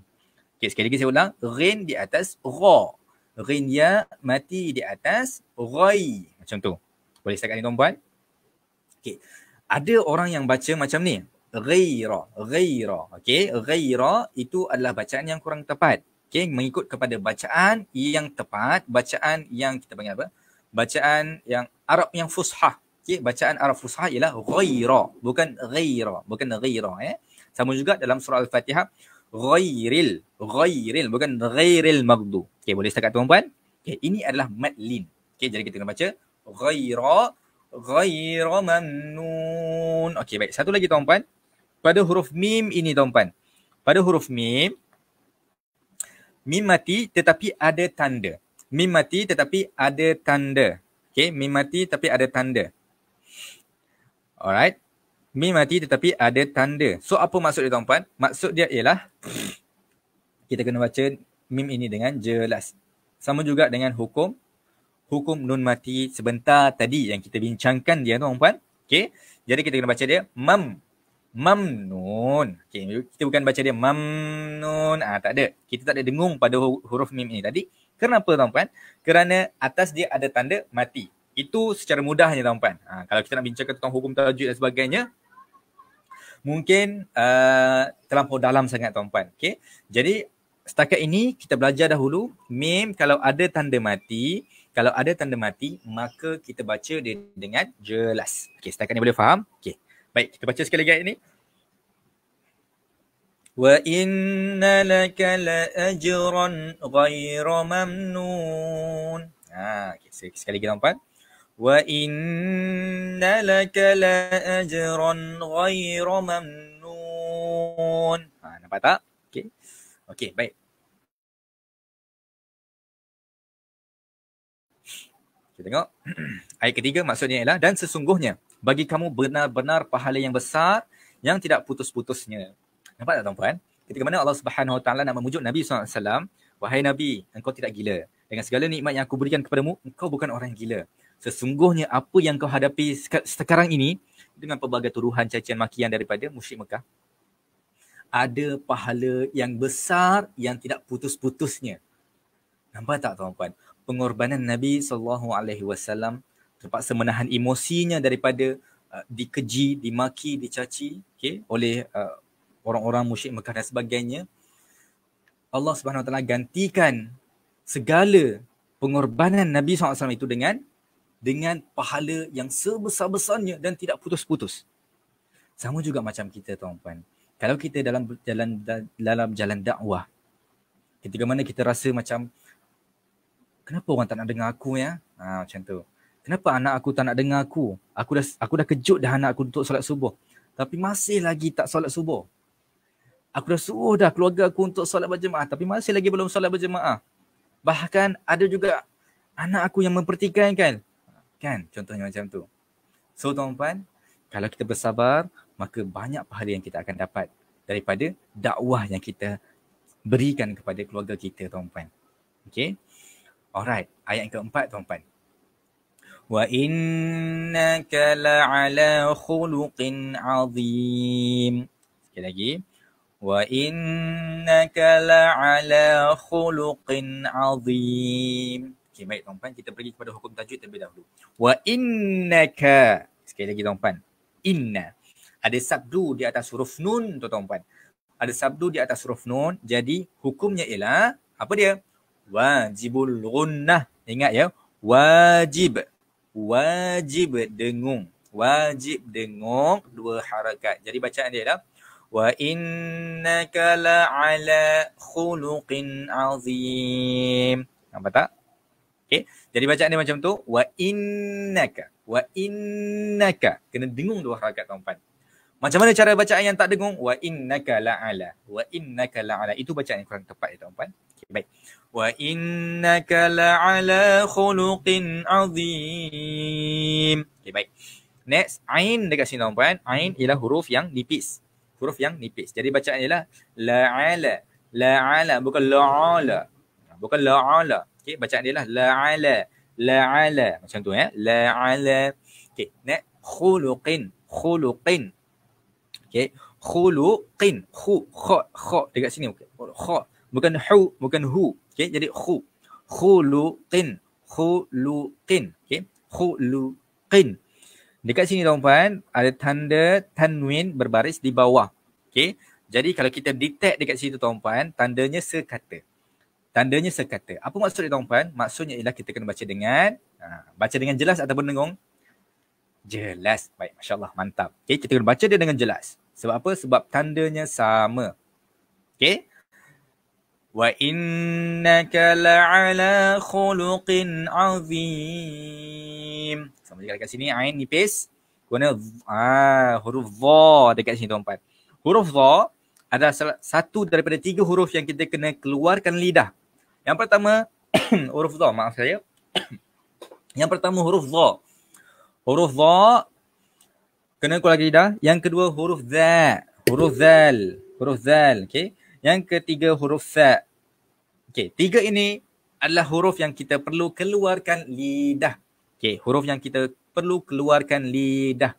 Okey, sekali lagi saya ulang. Ghain di atas ra. Ghain ya mati di atas ghai. Macam tu. Boleh setakat ni tuan-puan? Okey. Ada orang yang baca macam ni. Ghaira. Okey, ghaira itu adalah bacaan yang kurang tepat. Okey, mengikut kepada bacaan yang tepat, bacaan yang kita panggil apa? Bacaan yang Arab yang fushah. Okey, bacaan Arab fushah ialah ghaira, bukan ghaira, Sama juga dalam surah Al-Fatihah, ghairil, bukan ghairil maghdub. Okey, boleh setakat tuan-puan? Okey, ini adalah mad lin. Okey, jadi kita kena baca ghaira mamnun. Okey, baik. Satu lagi tuan-puan. Pada huruf mim ini tuan-puan. Pada huruf mim mati tetapi ada tanda. Mim mati tetapi ada tanda. Okey, mim mati tapi ada tanda. Alright. Mim mati tetapi ada tanda. So apa maksud dia tuan-puan? Maksud dia ialah kita kena baca mim ini dengan jelas. Sama juga dengan hukum nun mati sebentar tadi yang kita bincangkan dia tuan-puan. Okey. Jadi kita kena baca dia mamnun. Okey, kita bukan baca dia mamnun. Tak ada. Kita tak ada dengung pada huruf mim ini tadi. Kenapa tuan-puan? Kerana atas dia ada tanda mati. Itu secara mudahnya tuan-puan. Kalau kita nak bincangkan tentang hukum tajwid dan sebagainya, mungkin terlampau dalam sangat tuan-puan. Okey. Jadi setakat ini kita belajar dahulu mim kalau ada tanda mati. Kalau ada tanda mati, maka kita baca dia dengan jelas. Okey, setakat ini boleh faham? Okey. Baik, kita baca sekali lagi ayat ini. Wa inna laka la ajran ghayra mamnun. Okay. Sekali lagi tuan-puan. Wa inna laka la ajran ghayra mamnun. Nampak tak? Okey. Okey, baik. Kita tengok. Ayat ketiga maksudnya ialah dan sesungguhnya bagi kamu benar-benar pahala yang besar yang tidak putus-putusnya. Nampak tak tuan-puan? Ketika mana Allah Subhanahu Wa Taala nak memujuk Nabi SAW, wahai Nabi, engkau tidak gila. Dengan segala nikmat yang aku berikan kepadamu, engkau bukan orang yang gila. Sesungguhnya apa yang kau hadapi sekarang ini dengan pelbagai tuduhan, cacian, makian daripada musyrik Mekah, ada pahala yang besar yang tidak putus-putusnya. Nampak tak tuan-puan? Pengorbanan Nabi SAW terpaksa menahan emosinya daripada dikeji, dimaki, dicaci, oleh orang-orang musyrik Mekah dan sebagainya, Allah Subhanahu Wa Taala gantikan segala pengorbanan Nabi SAW itu dengan pahala yang sebesar-besarnya dan tidak putus-putus. Sama juga macam kita, tuan-puan. Kalau kita dalam jalan dakwah, ketika mana kita rasa macam, kenapa orang tak nak dengar aku ya? Macam tu. Kenapa anak aku tak nak dengar aku? Aku dah kejut dah anak aku untuk solat subuh. Tapi masih lagi tak solat subuh. Aku dah suruh dah keluarga aku untuk solat berjemaah, tapi masih lagi belum solat berjemaah. Bahkan ada juga anak aku yang mempertikaikan. Kan? Contohnya macam tu. So tuan-tuan, kalau kita bersabar, maka banyak pahala yang kita akan dapat daripada dakwah yang kita berikan kepada keluarga kita, tuan-tuan. Okay? Alright, ayat yang keempat, tuan-tuan. Wa innaka la'ala khuluqin azim. Sekali lagi. Wa innaka la'ala khuluqin azim. Okay, baik tuan-tuan, kita pergi kepada hukum tajwid terlebih dahulu. Wa innaka. Sekali lagi tuan-tuan. Inna. Ada sabdu di atas huruf nun, tuan-tuan. Ada sabdu di atas huruf nun. Jadi hukumnya ialah, apa dia? Wajibul gunnah. Ingat ya. Wajib. Wajib dengung. Wajib dengung 2 harakat. Jadi bacaan dia adalah wa innaka la'ala khuluqin azim. Nampak tak? Okay. Jadi bacaan dia macam tu. Wa innaka. Wa innaka. Kena dengung 2 harakat, tuan-tuan. Macam mana cara bacaan yang tak dengung? Wa innaka la'ala. Wa innaka la'ala. Itu bacaan yang kurang tepat ya, tuan-tuan. Okay, baik. Wa innaka la'ala khuluqin azim. Okay, baik. Next, ain dekat sini, tuan-tuan. Ain ialah huruf yang nipis. Huruf yang nipis. Jadi bacaan ialah la'ala. La'ala. Bukan la'ala. Bukan la'ala. Okay, bacaan dia lah la'ala. La'ala. Macam tu ya. La'ala. Okay, next. Khuluqin. Khuluqin. Okay. Khuluqin. Khu. Kha dekat sini. Kha. Bukan hu. Bukan hu. Okay, jadi khu. Khuluqin. Khuluqin. Okay. Khuluqin. Dekat sini, tuan-tuan, ada tanda tanwin berbaris di bawah. Okay. Jadi kalau kita detect dekat situ, tuan-tuan, tandanya sekata. Tandanya sekata. Apa maksudnya, tuan-tuan? Maksudnya ialah kita kena baca dengan jelas ataupun dengung? Jelas. Baik, Masya Allah, mantap. Okay, kita kena baca dia dengan jelas. Sebab apa? Sebab tandanya sama. Okay. Wa innaka la'ala khuluqin azim. Sama juga dekat sini, ain nipis. Guna huruf dha dekat sini, tuan-tuan. Huruf dha adalah satu daripada 3 huruf yang kita kena keluarkan lidah. Yang pertama, huruf dha, maaf saya. Yang pertama, huruf dha. Huruf dha kena keluarkan lidah. Yang kedua, huruf dha. Huruf zal. Huruf zal. Okay. Yang ketiga, huruf sa. Okay. 3 ini adalah huruf yang kita perlu keluarkan lidah. Okay. Huruf yang kita perlu keluarkan lidah.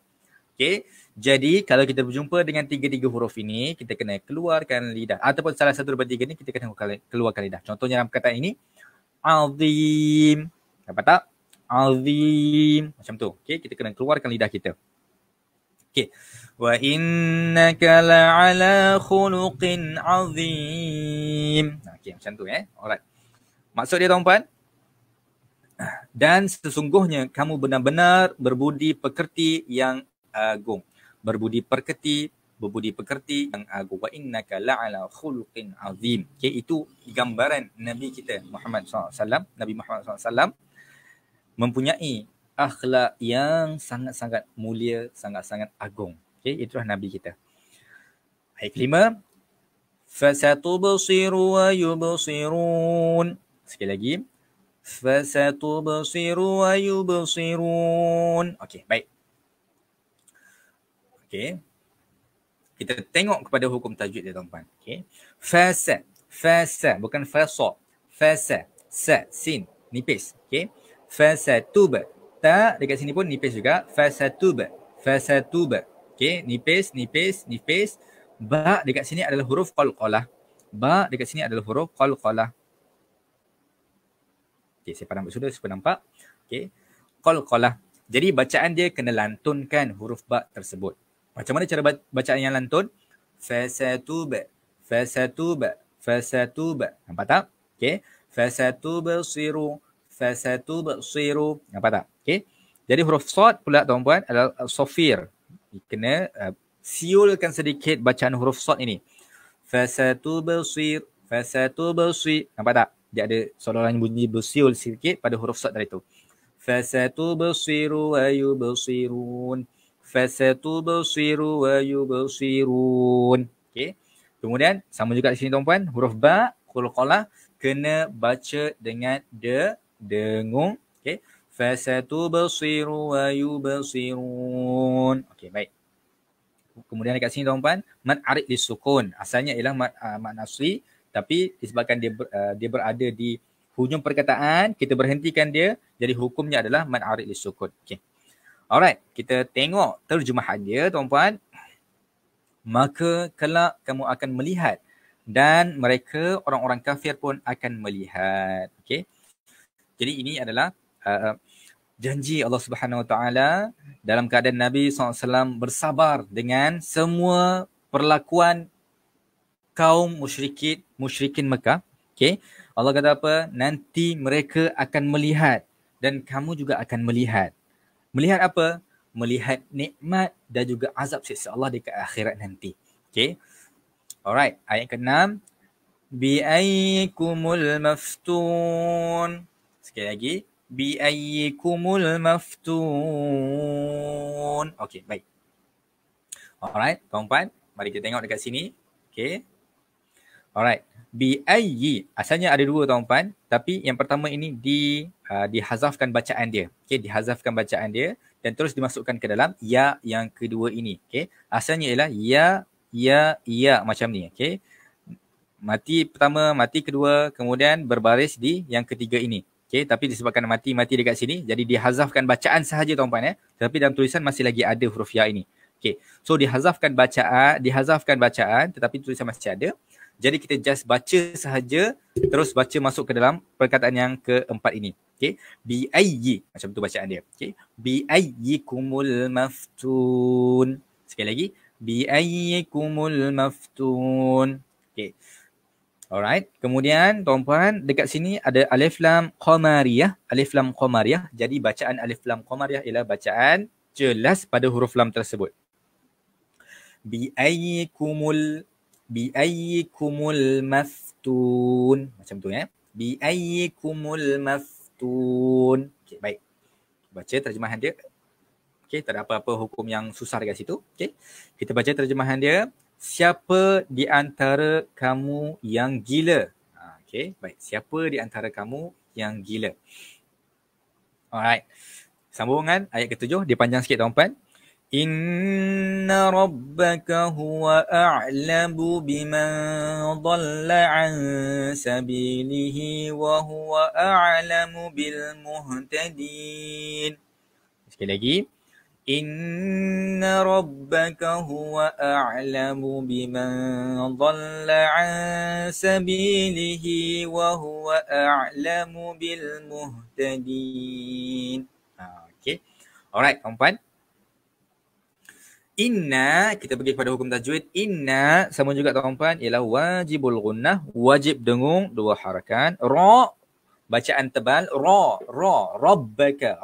Okay. Jadi kalau kita berjumpa dengan 3 huruf ini, kita kena keluarkan lidah. Ataupun salah satu daripada 3 ini, kita kena keluarkan lidah. Contohnya dalam perkataan ini, azim. Dapat tak? Azim. Macam tu. Okay. Kita kena keluarkan lidah kita. Okay. Wa innaka la'ala khuluqin azim. Okay, macam tu Alright. Maksud dia, tuan-tuan, dan sesungguhnya kamu benar-benar berbudi pekerti yang agung. Berbudi pekerti yang agung. Wa innaka la'ala khuluqin azim. Okay, itu gambaran Nabi kita Muhammad SAW. Nabi Muhammad SAW mempunyai akhlak yang sangat-sangat mulia, sangat-sangat agung. Okay, itulah Nabi kita. Ayat kelima. Fasatubsiru wa yubsirun. Sekali lagi. Fasatubsiru wa yubsirun. Okey, baik. Okey. Kita tengok kepada hukum tajwid dia, tuan-tuan. Okey. Fasa. Fasa. Bukan fasa. Fasa. Sa. Sin. Nipis. Okey. Fasatub. Ta dekat sini pun nipis juga. Fasatub. Fasatub. Okey. Nipis. Nipis. Nipis. Ba dekat sini adalah huruf qalqalah. Ba dekat sini adalah huruf qalqalah. Okey, saya padam sudah supaya nampak. Okey. Qalqalah. Jadi bacaan dia kena lantunkan huruf ba tersebut. Macam mana cara bacaan yang lantun? Fasatuba, fasatuba, fasatuba. Nampak tak? Okey. Fasatubsiru, fasatubsiru. Nampak tak? Okey. Jadi huruf sad pula tuan-puan adalah sofir. Kena siulkan sedikit bacaan huruf sad ini. Fasatubsir, fasatubsir. Nampak tak? Dia ada seolah-olah bunyi bersiul sedikit pada huruf sad tadi tu. Fasatubsiru wa yubsirun. Fasatubsiru wa yubsirun. Okey. Kemudian sama juga di sini tuan-puan, huruf ba, qalqalah kena baca dengan dengung. Okey. Fasatubsiru wa yubsirun. Okey, baik. Kemudian dekat sini tuan-puan, mad arid lisukun. Asalnya ialah mad nasri, tapi disebabkan dia berada di hujung perkataan, kita berhentikan dia, jadi hukumnya adalah mad arid lisukun. Okey. Alright, kita tengok terjemahan dia tuan-puan. Maka kelak kamu akan melihat dan mereka orang-orang kafir pun akan melihat. Okey. Jadi ini adalah janji Allah Subhanahu Wa Taala dalam keadaan Nabi SAW bersabar dengan semua perlakuan kaum musyrikin Mekah. Okay. Allah kata apa? Nanti mereka akan melihat dan kamu juga akan melihat. Melihat apa? Melihat nikmat dan juga azab siksa Allah di akhirat nanti. Okay. Alright. Ayat ke-6. Bi'ayyikumul maftun. Sekali lagi. Bi'ayyikumul maftun. Okey, baik. Alright, tuan-puan, mari kita tengok dekat sini. Okey. Alright. Bi'ayyi. Asalnya ada dua tuan-puan, tapi yang pertama ini dihazafkan bacaan dia. Okey, dihazafkan bacaan dia dan terus dimasukkan ke dalam ya yang kedua ini. Okey. Asalnya ialah ya macam ni, okey. Mati pertama, mati kedua, kemudian berbaris di yang ketiga ini. Okey, tapi disebabkan mati dekat sini, jadi dihazafkan bacaan sahaja tuan-puan ya. Tapi dalam tulisan masih lagi ada huruf ya ini. Okey. So dihazafkan bacaan tetapi tulisan masih ada. Jadi kita just baca sahaja, terus baca masuk ke dalam perkataan yang keempat ini. Okey. Bi ayyi, macam tu bacaan dia. Okey. Bi ayyikumul maftun. Sekali lagi. Bi ayyikumul maftun. Okey. Alright. Kemudian tuan-puan dekat sini ada alif lam qamariyah. Alif lam qamariyah. Jadi bacaan alif lam qamariyah ialah bacaan jelas pada huruf lam tersebut. Bi'ayyikumul maftun. Macam tu ya. Bi'ayyikumul maftun. Okay, baik. Baca terjemahan dia. Okay, tak ada apa-apa hukum yang susah dekat situ. Okay. Kita baca terjemahan dia. Siapa di antara kamu yang gila? Okey, baik. Siapa di antara kamu yang gila? Alright. Sambungan ayat ke-7, dia panjang sikit tuan-puan. Inna rabbaka huwa a'lamu biman dhalla an sabilihi wa huwa a'lamu bil muhtadin. Sekali lagi. Inna rabbaka huwa a'lamu biman dhalla an sabilihi wa huwa a'lamu bil muhtadin. Okey. Alright, tuan-puan. Inna, kita pergi kepada hukum tajwid. Inna sama juga tuan-puan ialah wajibul gunnah, wajib dengung, dua harakan. Ra, bacaan tebal. Ra, rabbaka,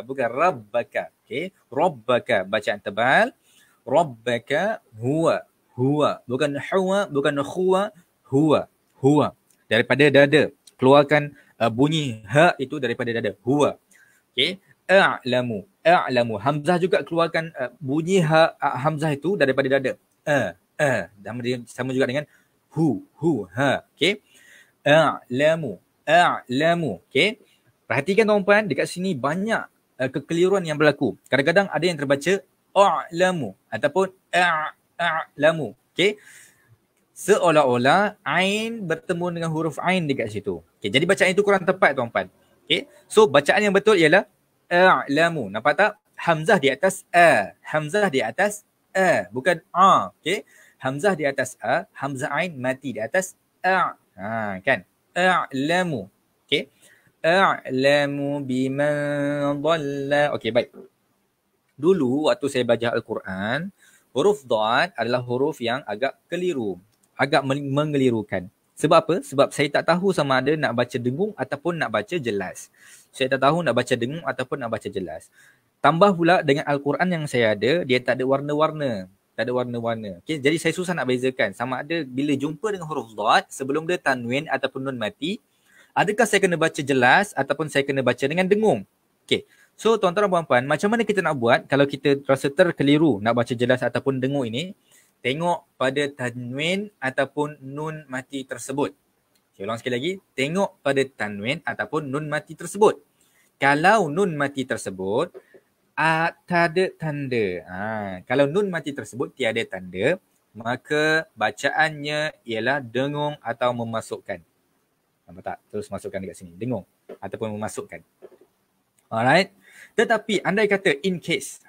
bukan rabbaka. Okay. Rabbaka, bacaan tebal. Rabbaka, huwa, bukan huwa, bukan khuwa, huwa. Daripada dada. Keluarkan bunyi ha itu daripada dada. Huwa. Okay. A'lamu. Hamzah juga keluarkan bunyi ha, hamzah itu daripada dada. Sama juga dengan ha. Okay. A'lamu. Okay. Perhatikan tuan-puan, dekat sini banyak kekeliruan yang berlaku. Kadang-kadang ada yang terbaca a'lamu ataupun a'lamu. Okay. Seolah-olah ain bertemu dengan huruf ain dekat situ. Okay. Jadi bacaan itu kurang tepat tuan-puan. Okay. So bacaan yang betul ialah a'lamu. Nampak tak? Hamzah di atas a. Hamzah di atas a. Bukan a. Okay. Hamzah di atas a. Hamzah ain mati di atas a. Kan? A'lamu. Okay. a'lamu biman dhalla. Okey, baik. Dulu waktu saya belajar Al-Quran, huruf Dad adalah huruf yang agak keliru, agak mengelirukan. Sebab apa? Sebab saya tak tahu sama ada nak baca dengung ataupun nak baca jelas. Saya tak tahu nak baca dengung ataupun nak baca jelas. Tambah pula dengan Al-Quran yang saya ada, dia tak ada warna-warna. Tak ada warna-warna. Okay? Jadi saya susah nak bezakan sama ada bila jumpa dengan huruf Dad, sebelum dia tanwin ataupun nun mati, adakah saya kena baca jelas ataupun saya kena baca dengan dengung. Okay. So tuan-tuan dan puan-puan, macam mana kita nak buat kalau kita rasa terkeliru nak baca jelas ataupun dengung ini? Tengok pada tanwin ataupun nun mati tersebut. Saya ulang sekali lagi. Tengok pada tanwin ataupun nun mati tersebut. Kalau nun mati tersebut tak ada tanda. Kalau nun mati tersebut tiada tanda, maka bacaannya ialah dengung atau memasukkan. Nampak tak? Terus masukkan dekat sini. Dengung ataupun memasukkan. Alright. Tetapi andai kata in case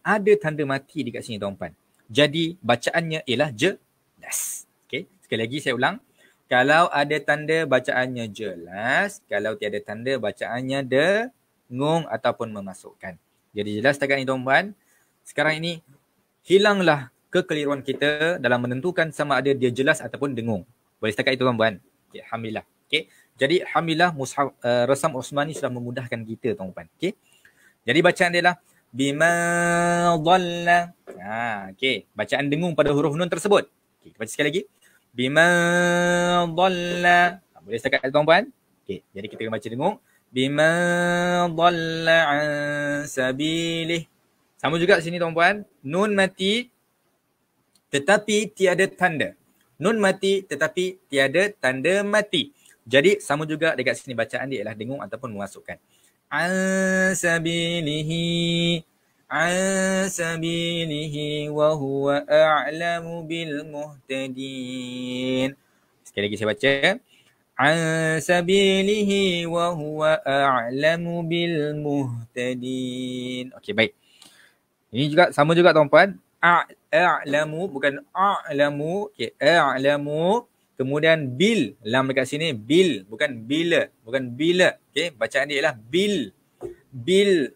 ada tanda mati dekat sini tuan-tuan. Jadi bacaannya ialah jelas. Okay. Sekali lagi saya ulang. Kalau ada tanda bacaannya jelas. Kalau tiada tanda bacaannya dengung ataupun memasukkan. Jadi jelas setakat ni tuan-tuan. Sekarang ini hilanglah kekeliruan kita dalam menentukan sama ada dia jelas ataupun dengung. Boleh setakat itu tuan-tuan. Okay, alhamdulillah. Okay. Jadi alhamdulillah mushaf Rasam Osmani sudah memudahkan kita tuan-tuan. Okey. Jadi bacaan dia lah bima dhalla. Okey, bacaan dengung pada huruf nun tersebut. Okey, baca sekali lagi. Bima dhalla. Boleh setakat tuan-tuan? Okey, jadi kita baca dengung bima dhalla an sabilih. Sama juga sini tuan-tuan, nun mati tetapi tiada tanda. Nun mati tetapi tiada tanda mati. Jadi sama juga dekat sini bacaan dia ialah dengung ataupun memasukkan. Ansabilihi wa huwa a'lamu bil muhtadin. Sekali lagi saya baca. Ansabilihi wa huwa a'lamu bil muhtadin. Okey, baik. Ini juga sama juga tuan-puan. A'lamu bukan a'lamu. Okey, a'lamu. Kemudian bil, lam dekat sini bil, bukan bila, bukan bila. Okey, bacaan dia ialah bil. Bil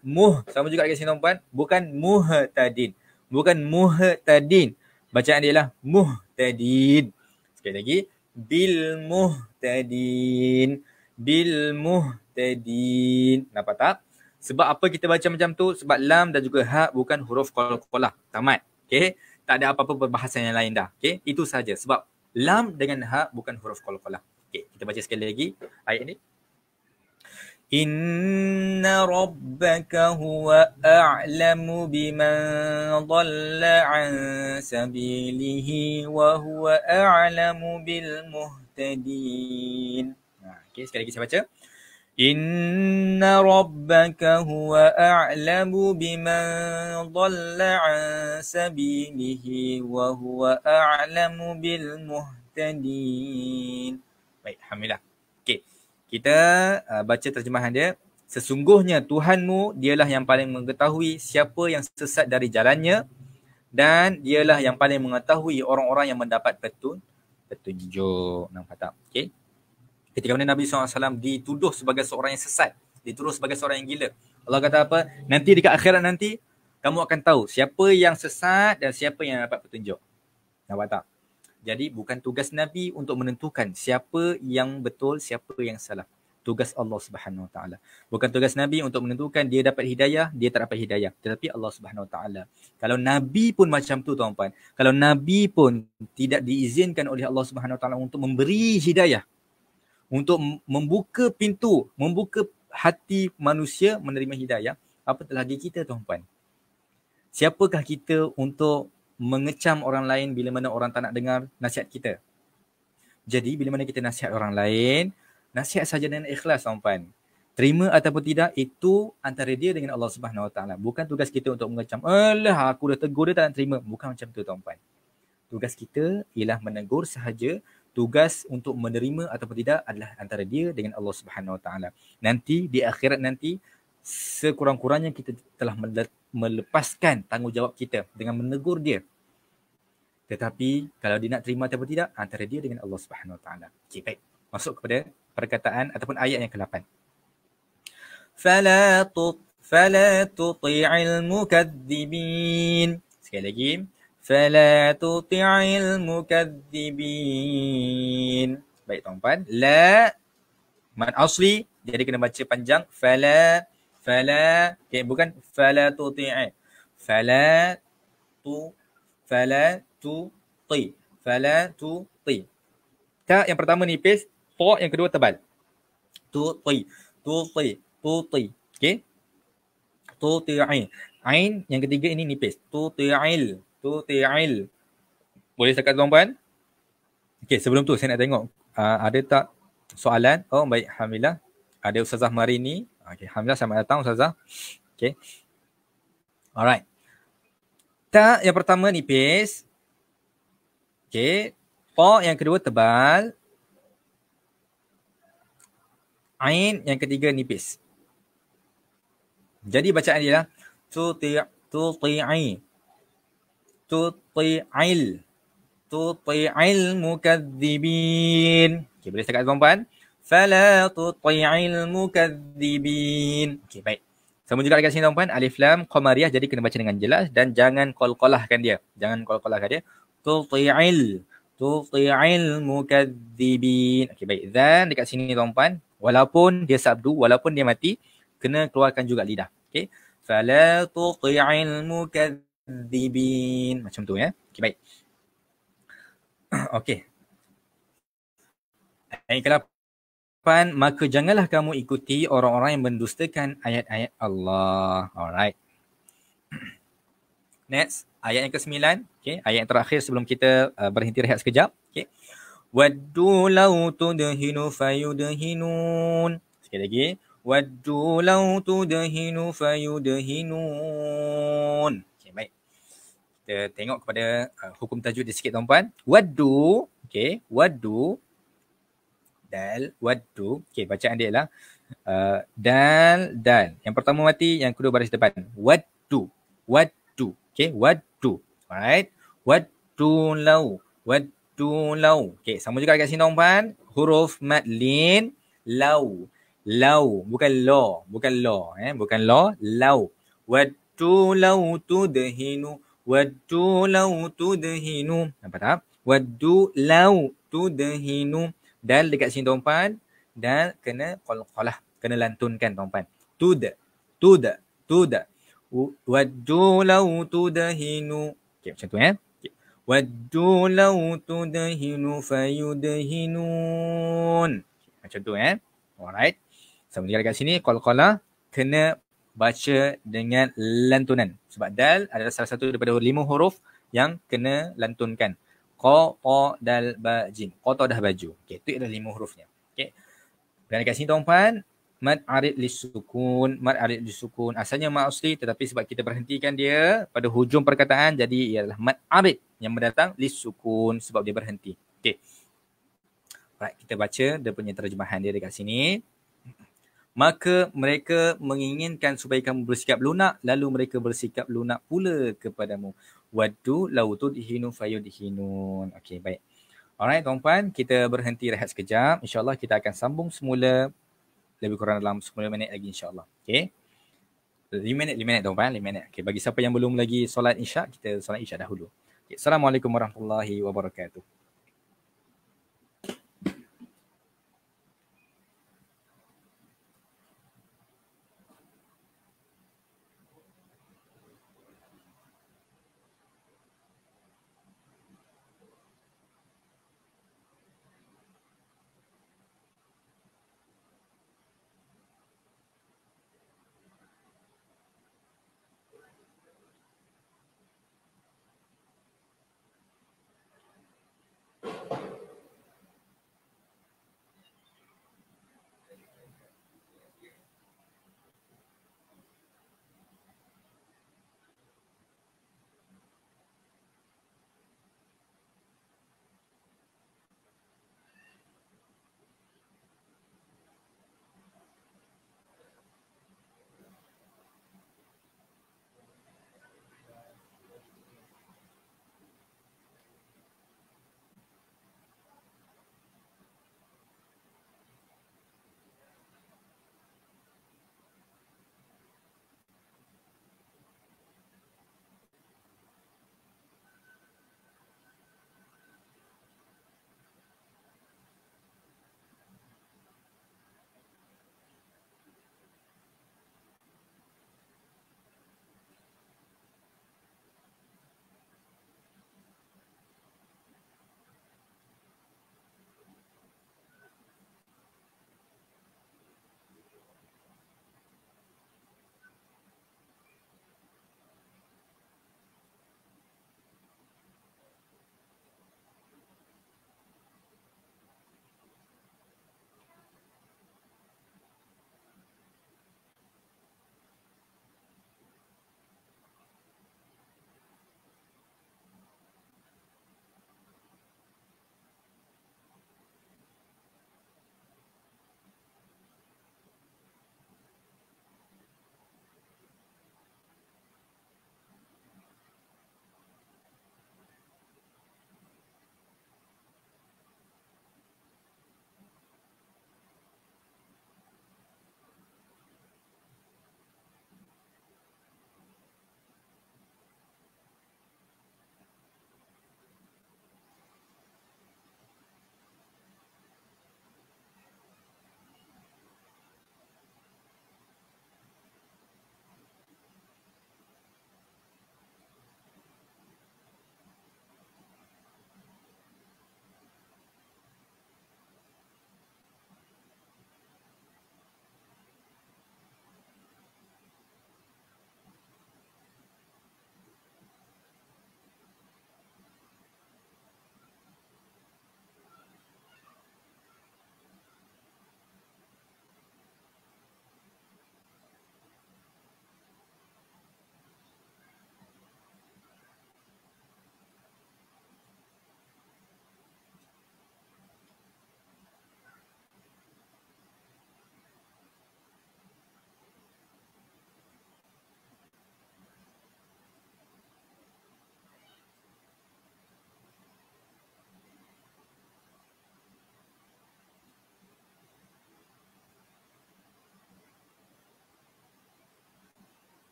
sama juga dekat sini tuan-puan, bukan muhtadin. Bukan muhtadin. Bacaan dia ialah muhtadin. Sekali lagi, bil muhtadin. Bil muhtadin. Nampak tak? Sebab apa kita baca macam tu? Sebab lam dan juga ha bukan huruf qalqalah. Tamat. Okey, tak ada apa-apa perbahasan yang lain dah. Okey, itu saja. Sebab lam dengan ha bukan huruf qalqalah. Okey, kita baca sekali lagi ayat ini. Inna rabbaka huwa a'lamu biman dhalla an sabilihi wa huwa a'lamu bil muhtadin. Okey, sekali lagi saya baca. Inna rabbaka huwa a'lamu biman dhalla an sabilihi wa huwa a'lamu bil muhtadin. Baik, alhamdulillah. Okey. Kita baca terjemahan dia. Sesungguhnya Tuhanmu dialah yang paling mengetahui siapa yang sesat dari jalannya dan dialah yang paling mengetahui orang-orang yang mendapat petunjuk. Nampak tak? Okey. Ketika mana Nabi SAW dituduh sebagai seorang yang sesat, dituduh sebagai seorang yang gila. Allah kata apa? Nanti dekat akhirat nanti, kamu akan tahu siapa yang sesat dan siapa yang dapat petunjuk. Nampak tak? Jadi bukan tugas Nabi untuk menentukan siapa yang betul, siapa yang salah. Tugas Allah Subhanahu Wa Taala. Bukan tugas Nabi untuk menentukan dia dapat hidayah, dia tak dapat hidayah. Tetapi Allah Subhanahu Wa Taala. Kalau Nabi pun macam tu tuan-tuan. Kalau Nabi pun tidak diizinkan oleh Allah Subhanahu Wa Taala untuk memberi hidayah, untuk membuka pintu, membuka hati manusia menerima hidayah, apatah lagi kita tuan-tuan. Siapakah kita untuk mengecam orang lain bila mana orang tak nak dengar nasihat kita? Jadi bila mana kita nasihat orang lain, nasihat saja dengan ikhlas tuan-tuan. Terima ataupun tidak, itu antara dia dengan Allah Subhanahu Wa Taala. Bukan tugas kita untuk mengecam. Alah, aku dah tegur dia tak nak terima. Bukan macam tu tuan-tuan. Tugas kita ialah menegur sahaja. Tugas untuk menerima ataupun tidak adalah antara dia dengan Allah Subhanahu Wa Taala. Nanti di akhirat nanti sekurang-kurangnya kita telah melepaskan tanggungjawab kita dengan menegur dia. Tetapi kalau dia nak terima ataupun tidak, antara dia dengan Allah Subhanahu Wa Taala. Okey, baik. Masuk kepada perkataan ataupun ayat yang ke-8. Fala tuti'il mukadzibin. Sekali lagi. Fala tuti'il mukadzibin. Baik tuan-tuan. La mad asli, jadi kena baca panjang. Fala. Okay, bukan fala tuti'i. Fala tuti. Fala tuti. Ta yang pertama nipis, ta yang kedua tebal. Tuti. Okay. Tuti'i. Ain yang ketiga ini nipis. Tuti'il. Boleh setakat tuan-puan? Okay, sebelum tu saya nak tengok ada tak soalan? Oh baik, alhamdulillah. Ada Ustazah Marini. Okay, alhamdulillah, selamat datang Ustazah. Okay. Alright. Ta yang pertama nipis. Okay. Ta yang kedua tebal. Ain yang ketiga nipis. Jadi bacaan dia lah tuti'il, tuti'il mukadzibin. Okay, boleh setakat tuan-puan? Fala tuti'il mukadzibin. Okay, baik. Sama juga dekat sini tuan-puan, alif lam qamariyah, jadi kena baca dengan jelas dan jangan qalqalahkan dia. Tuti'il mukadzibin. Okay, baik. Dan dekat sini tuan-puan, walaupun dia sabdu, walaupun dia mati, kena keluarkan juga lidah. Okay. Fala tuti'il mukadzibin. Macam tu ya. Okay, baik. Okay. Ayat ke-8, maka janganlah kamu ikuti orang-orang yang mendustakan ayat-ayat Allah. Alright. Next, ayat yang ke-9. Okay. Ayat yang terakhir sebelum kita berhenti rehat sekejap. Okay. Waddu law tudhinu fayudhinun. Sekali lagi. Waddu law tudhinu fayudhinun. Okay, baik. Kita tengok kepada hukum tajwid dia sikit tuan-puan. Waddu. Okay. Waddu. Dal. Waddu. Okay, bacaan dia lah. Dal. Yang pertama mati, yang kedua baris depan. Waddu. Okay, waddu. Alright. Waddu law. Okay, sama juga dekat sini tuan-puan. Huruf mad lin. Law. Bukan law. Bukan law. Law. Waddu law tudhinu. Nampak tak? Waddu law tudhinu. Dal dekat sini tuan-puan. Dal kena qalqalah. Kena lantunkan tuan-puan. Tud. Waddu law tudhinu. Okay, macam tu ya. Waddu law tudhinu fayudhinun. Macam tu ya. Alright. Sama juga dekat sini, qalqalah kena baca dengan lantunan. Sebab dal adalah salah satu daripada 5 huruf yang kena lantunkan. Qa, ta, dal, ba, jim. Qa, ta, dah baju. Okay, itu adalah 5 hurufnya. Okay. Dan dekat sini tuan-puan, mad arid lisukun. Asalnya mad asli, tetapi sebab kita berhentikan dia pada hujung perkataan, jadi ialah mad arid yang mendatang lisukun sebab dia berhenti. Okay. Right, kita baca dia punya terjemahan dia dekat sini. Maka mereka menginginkan supaya kamu bersikap lunak, lalu mereka bersikap lunak pula kepadamu. Waddu law tudhinu fayudhinun. Okay, baik. Alright tuan-puan, kita berhenti rehat sekejap. InsyaAllah kita akan sambung semula lebih kurang dalam 10 minit lagi insyaAllah. Okay. 5 minit tuan-puan, 5 minit. Okay, bagi siapa yang belum lagi solat isyak, kita solat isyak dahulu. Okay. Assalamualaikum warahmatullahi wabarakatuh.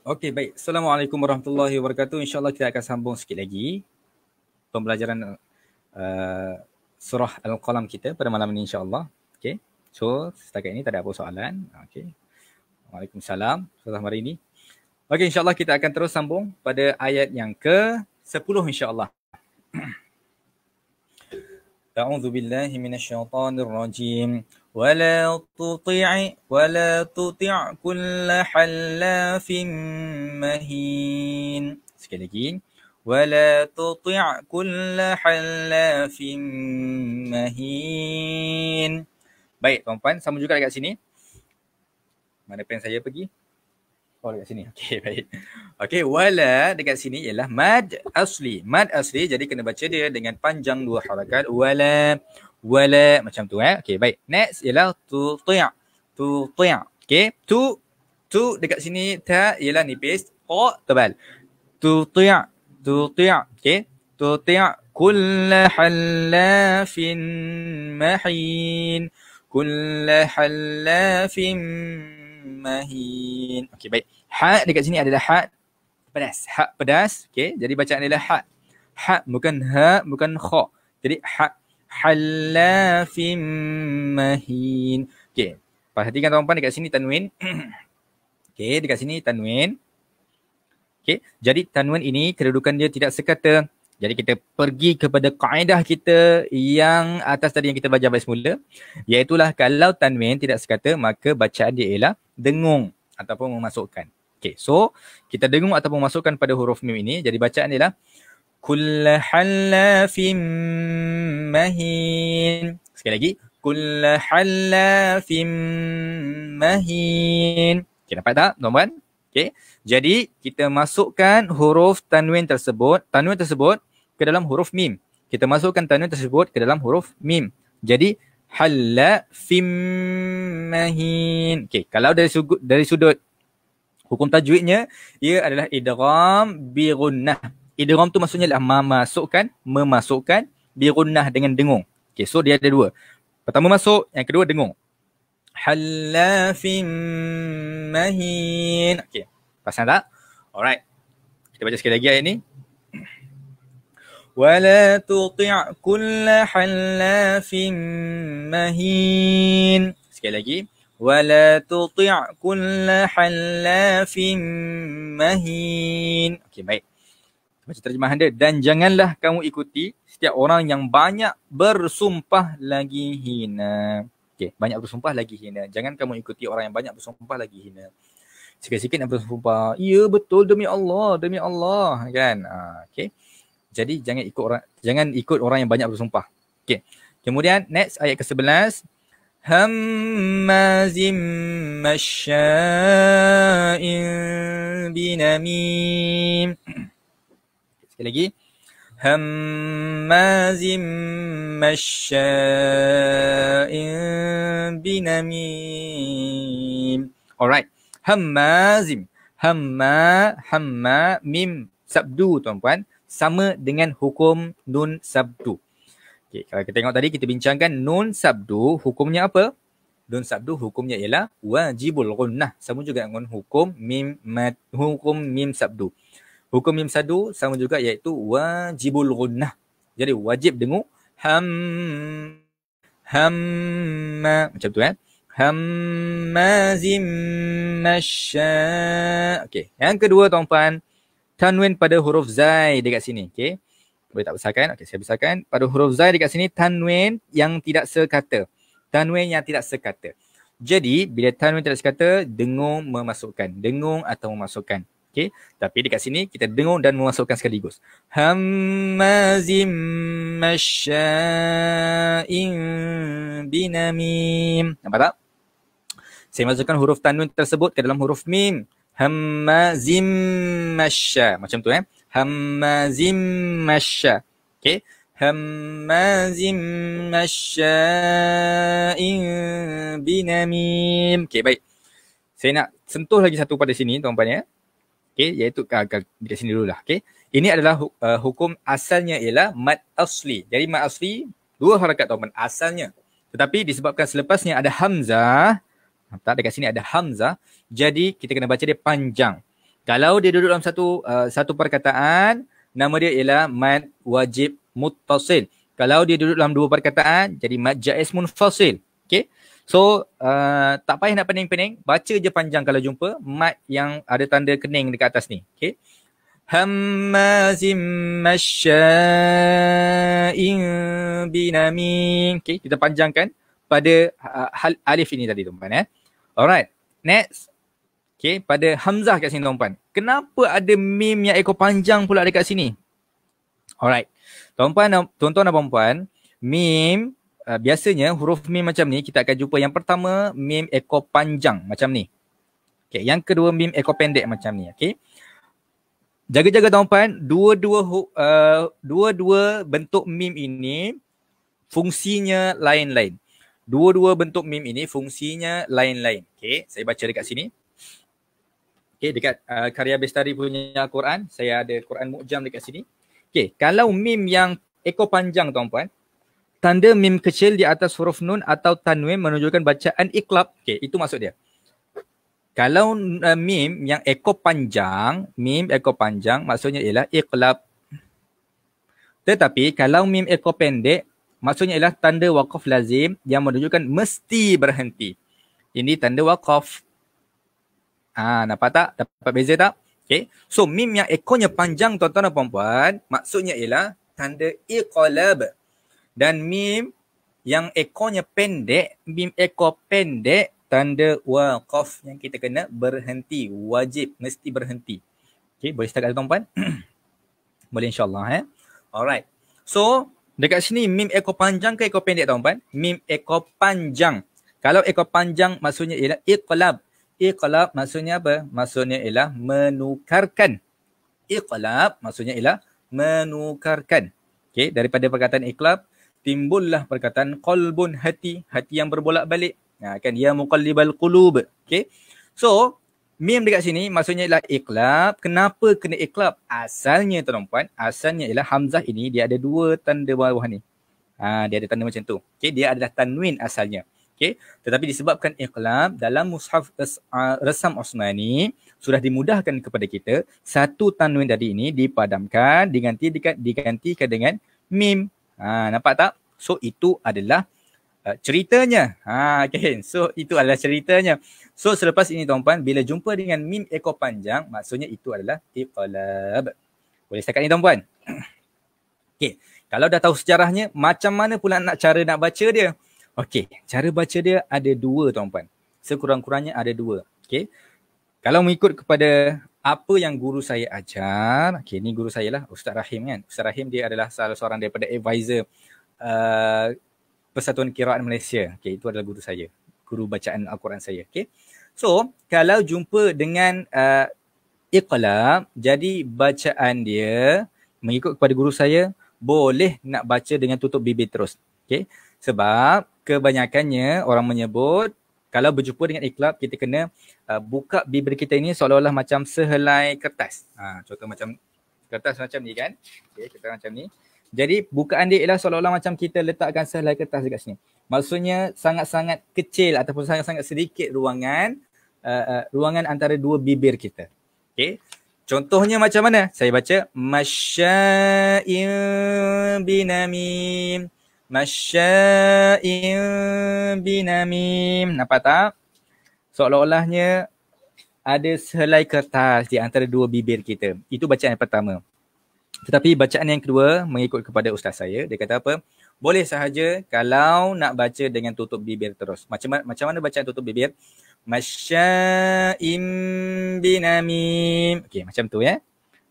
Okey, baik. Assalamualaikum warahmatullahi wabarakatuh. InsyaAllah kita akan sambung sikit lagi pembelajaran surah Al-Qalam kita pada malam ini insyaAllah. Okey. So, setakat ini tak ada apa soalan. Okey. Waalaikumsalam. Salam hari ini. Okey, insyaAllah kita akan terus sambung pada ayat yang ke-10 insyaAllah. A'udzu billahi minasyaitonir rajim. ولا تطع كل حلاف مهين. Sekali lagi. ولا تطع كل حلاف مهين. Baik, tuan-puan, sama juga dekat sini. Mana pen saya pergi? Oh, dekat sini. Okey, baik. Okey, wala dekat sini ialah mad asli. Mad asli jadi kena baca dia dengan panjang dua harakat. Wala macam tu Okey, baik. Next ialah tuti'. Okey, tu dekat sini ta ialah nipis, qa tebal. Tuti'. Okey. Tuti' kull halafin mahin. Kull halafin mahin. Okey, baik. Ha dekat sini adalah ha pedas. Ha pedas. Okey, jadi bacaan adalah ha. Ha bukan ha, bukan kha. Jadi ha halafim mahin. Okey, perhatikan tuan-tuan dekat sini tanwin. Okey, dekat sini tanwin. Okey, jadi tanwin ini kedudukan dia tidak sekata. Jadi kita pergi kepada kaedah kita yang atas tadi yang kita belajar baik semula, iaitulah kalau tanwin tidak sekata maka bacaan dia ialah dengung ataupun memasukkan. Okey, so kita dengung ataupun memasukkan pada huruf mim ini, jadi bacaan dia ialah kull halafim mahin. Sekali lagi, kull halafim mahin. Okey, nampak tak tuan-tuan? Okey, jadi kita masukkan huruf tanwin tersebut ke dalam huruf mim. Kita masukkan tanwin tersebut ke dalam huruf mim. Jadi halafim mahin. Okey, kalau dari sudut hukum tajwidnya, ia adalah idgham bi gunnah. Idgham tu maksudnya adalah memasukkan bi gunnah dengan dengung. Okey, so dia ada dua. Pertama masuk, yang kedua dengung. Halafim mahin. Okey, pasal tak? Alright. Kita baca sekali lagi ayat ni. ولا تطع كل حلاف مهين. Sekali lagi. ولا تطع كل حلاف مهين. Okey, baik. Baca terjemahan dia. Dan janganlah kamu ikuti setiap orang yang banyak bersumpah lagi hina. Okey, banyak bersumpah lagi hina. Jangan kamu ikuti orang yang banyak bersumpah lagi hina. Sikit-sikit nak bersumpah, ya betul demi Allah kan. Okey. Jadi jangan ikut orang yang banyak bersumpah. Okey. Kemudian next ayat ke-11. Hammazim masya'in binamim. Sekali lagi. Hammazim masya'in binamim. Alright. Hammazim. Hamma, mim, sabdu tuan-puan. Sama dengan hukum nun sabdu. Okay, kalau kita tengok tadi kita bincangkan nun sabdu hukumnya apa? Nun sabdu hukumnya ialah wajibul gunnah. Sama juga dengan hukum mim sabdu. Hukum mim sabdu sama juga iaitu wajibul gunnah. Jadi wajib dengung hamma macam tu Hammazim masya. Okey, yang kedua tuan-puan, tanwin pada huruf zai dekat sini. Okey. Boleh tak besarkan? Okey, saya besarkan. Pada huruf zai dekat sini tanwin yang tidak sekata. Tanwin yang tidak sekata. Jadi bila tanwin tidak sekata, dengung memasukkan. Dengung atau memasukkan. Okey. Tapi dekat sini kita dengung dan memasukkan sekaligus. Hammazim masya'in binamim. Nampak tak? Saya masukkan huruf tanwin tersebut ke dalam huruf mim. Hammazim masya. Macam tu Hammazim masya. Okey. Hammazim masya'in binamim. Okey, baik. Saya nak sentuh lagi satu pada sini tuan-tuan Okey, iaitu dekat sini dululah. Okey. Ini adalah hukum asalnya ialah mad asli. Jadi mad asli dua harakat tuan-tuan asalnya. Tetapi disebabkan selepasnya ada hamzah, tak dekat sini ada hamzah, jadi kita kena baca dia panjang. Kalau dia duduk dalam satu perkataan, nama dia ialah mad wajib muttasil. Kalau dia duduk dalam dua perkataan, jadi mad jaiz munfasil. Okay. So, tak payah nak pening-pening. Baca je panjang kalau jumpa mad yang ada tanda kening dekat atas ni. Okay. Hammazim masya'in binamin. Okay, kita panjangkan pada alif ini tadi tuan-tuan. Alright, next. Okay, pada hamzah kat sini tuan-tuan. Kenapa ada mim yang ekor panjang pula dekat sini? Alright, tuan-tuan dan puan-puan, mim biasanya huruf mim macam ni kita akan jumpa yang pertama mim ekor panjang macam ni. Okay, yang kedua mim ekor pendek macam ni. Okay. Jaga-jaga tuan-puan, dua-dua bentuk mim ini fungsinya lain-lain. Dua-dua bentuk mim ini fungsinya lain-lain. Okay, saya baca dekat sini. Okay, dekat Karya Bestari punya Quran, saya ada Quran Mu'jam dekat sini. Okay, kalau mim yang ekor panjang tuan-puan, tanda mim kecil di atas huruf nun atau tanwin menunjukkan bacaan iqlab. Okay, itu maksud dia. Kalau mim yang ekor panjang maksudnya ialah iqlab. Tetapi kalau mim ekor pendek, maksudnya ialah tanda waqaf lazim yang menunjukkan mesti berhenti. Ini tanda waqaf. Nampak tak? Dapat beza tak? Okay. So mim yang ekornya panjang tuan-tuan dan puan-puan, maksudnya ialah tanda iqlab. Dan mim yang ekornya pendek, mim ekor pendek, tanda waqaf yang kita kena berhenti. Wajib, mesti berhenti. Okay, boleh setakat tuan-puan? Boleh insyaAllah. Alright. So, dekat sini mim ekor panjang ke ekor pendek tuan-puan? Mim ekor panjang. Kalau ekor panjang maksudnya ialah iqlab. Iqlab maksudnya apa? Maksudnya ialah menukarkan. Iqlab maksudnya ialah menukarkan. Okay, daripada perkataan iqlab, timbullah perkataan qalbun, hati. Hati yang berbolak-balik. Kan ya muqallibal qulub. Okay. So, mim dekat sini maksudnya ialah iqlab. Kenapa kena iqlab? Asalnya tuan-tuan, asalnya ialah hamzah ini dia ada dua tanda bawah ni. Dia ada tanda macam tu. Okay, dia adalah tanwin asalnya. Okay. Tetapi disebabkan iqlab dalam mushaf Rasam Osmani sudah dimudahkan kepada kita, satu tanwin tadi ini dipadamkan, digantikan dengan mim. Nampak tak? So itu adalah ceritanya. Okay. So itu adalah ceritanya. So selepas ini tuan-tuan, bila jumpa dengan mim ekor panjang, maksudnya itu adalah iqlab. Boleh setakat ni tuan-tuan? Okay. Kalau dah tahu sejarahnya, macam mana pula cara nak baca dia? Okey, cara baca dia ada dua tuan-puan. Sekurang-kurangnya ada dua. Okey. Kalau mengikut kepada apa yang guru saya ajar, okey, ni guru saya lah, Ustaz Rahim kan. Ustaz Rahim dia adalah salah seorang daripada advisor Persatuan Qiraat Malaysia. Okey, itu adalah guru saya. Guru bacaan Al-Quran saya. Okey. So, kalau jumpa dengan iqlab, jadi bacaan dia mengikut kepada guru saya boleh nak baca dengan tutup bibir terus. Okey. Sebab kebanyakannya orang menyebut kalau berjumpa dengan iqlab, kita kena buka bibir kita ini seolah-olah macam sehelai kertas. Contoh macam kertas macam ni kan. Okay, kita macam ni. Jadi bukaan dia ialah seolah-olah macam kita letakkan sehelai kertas dekat sini. Maksudnya sangat-sangat kecil ataupun sangat-sangat sedikit ruangan antara dua bibir kita. Okay. Contohnya macam mana? Saya baca masya'in binamim. Masya'in binamim. Nampak tak? Seolah-olahnya ada sehelai kertas di antara dua bibir kita. Itu bacaan yang pertama. Tetapi bacaan yang kedua mengikut kepada ustaz saya, dia kata apa? Boleh sahaja kalau nak baca dengan tutup bibir terus. Macam mana bacaan tutup bibir? Masya'in binamim. Okey, macam tu ya.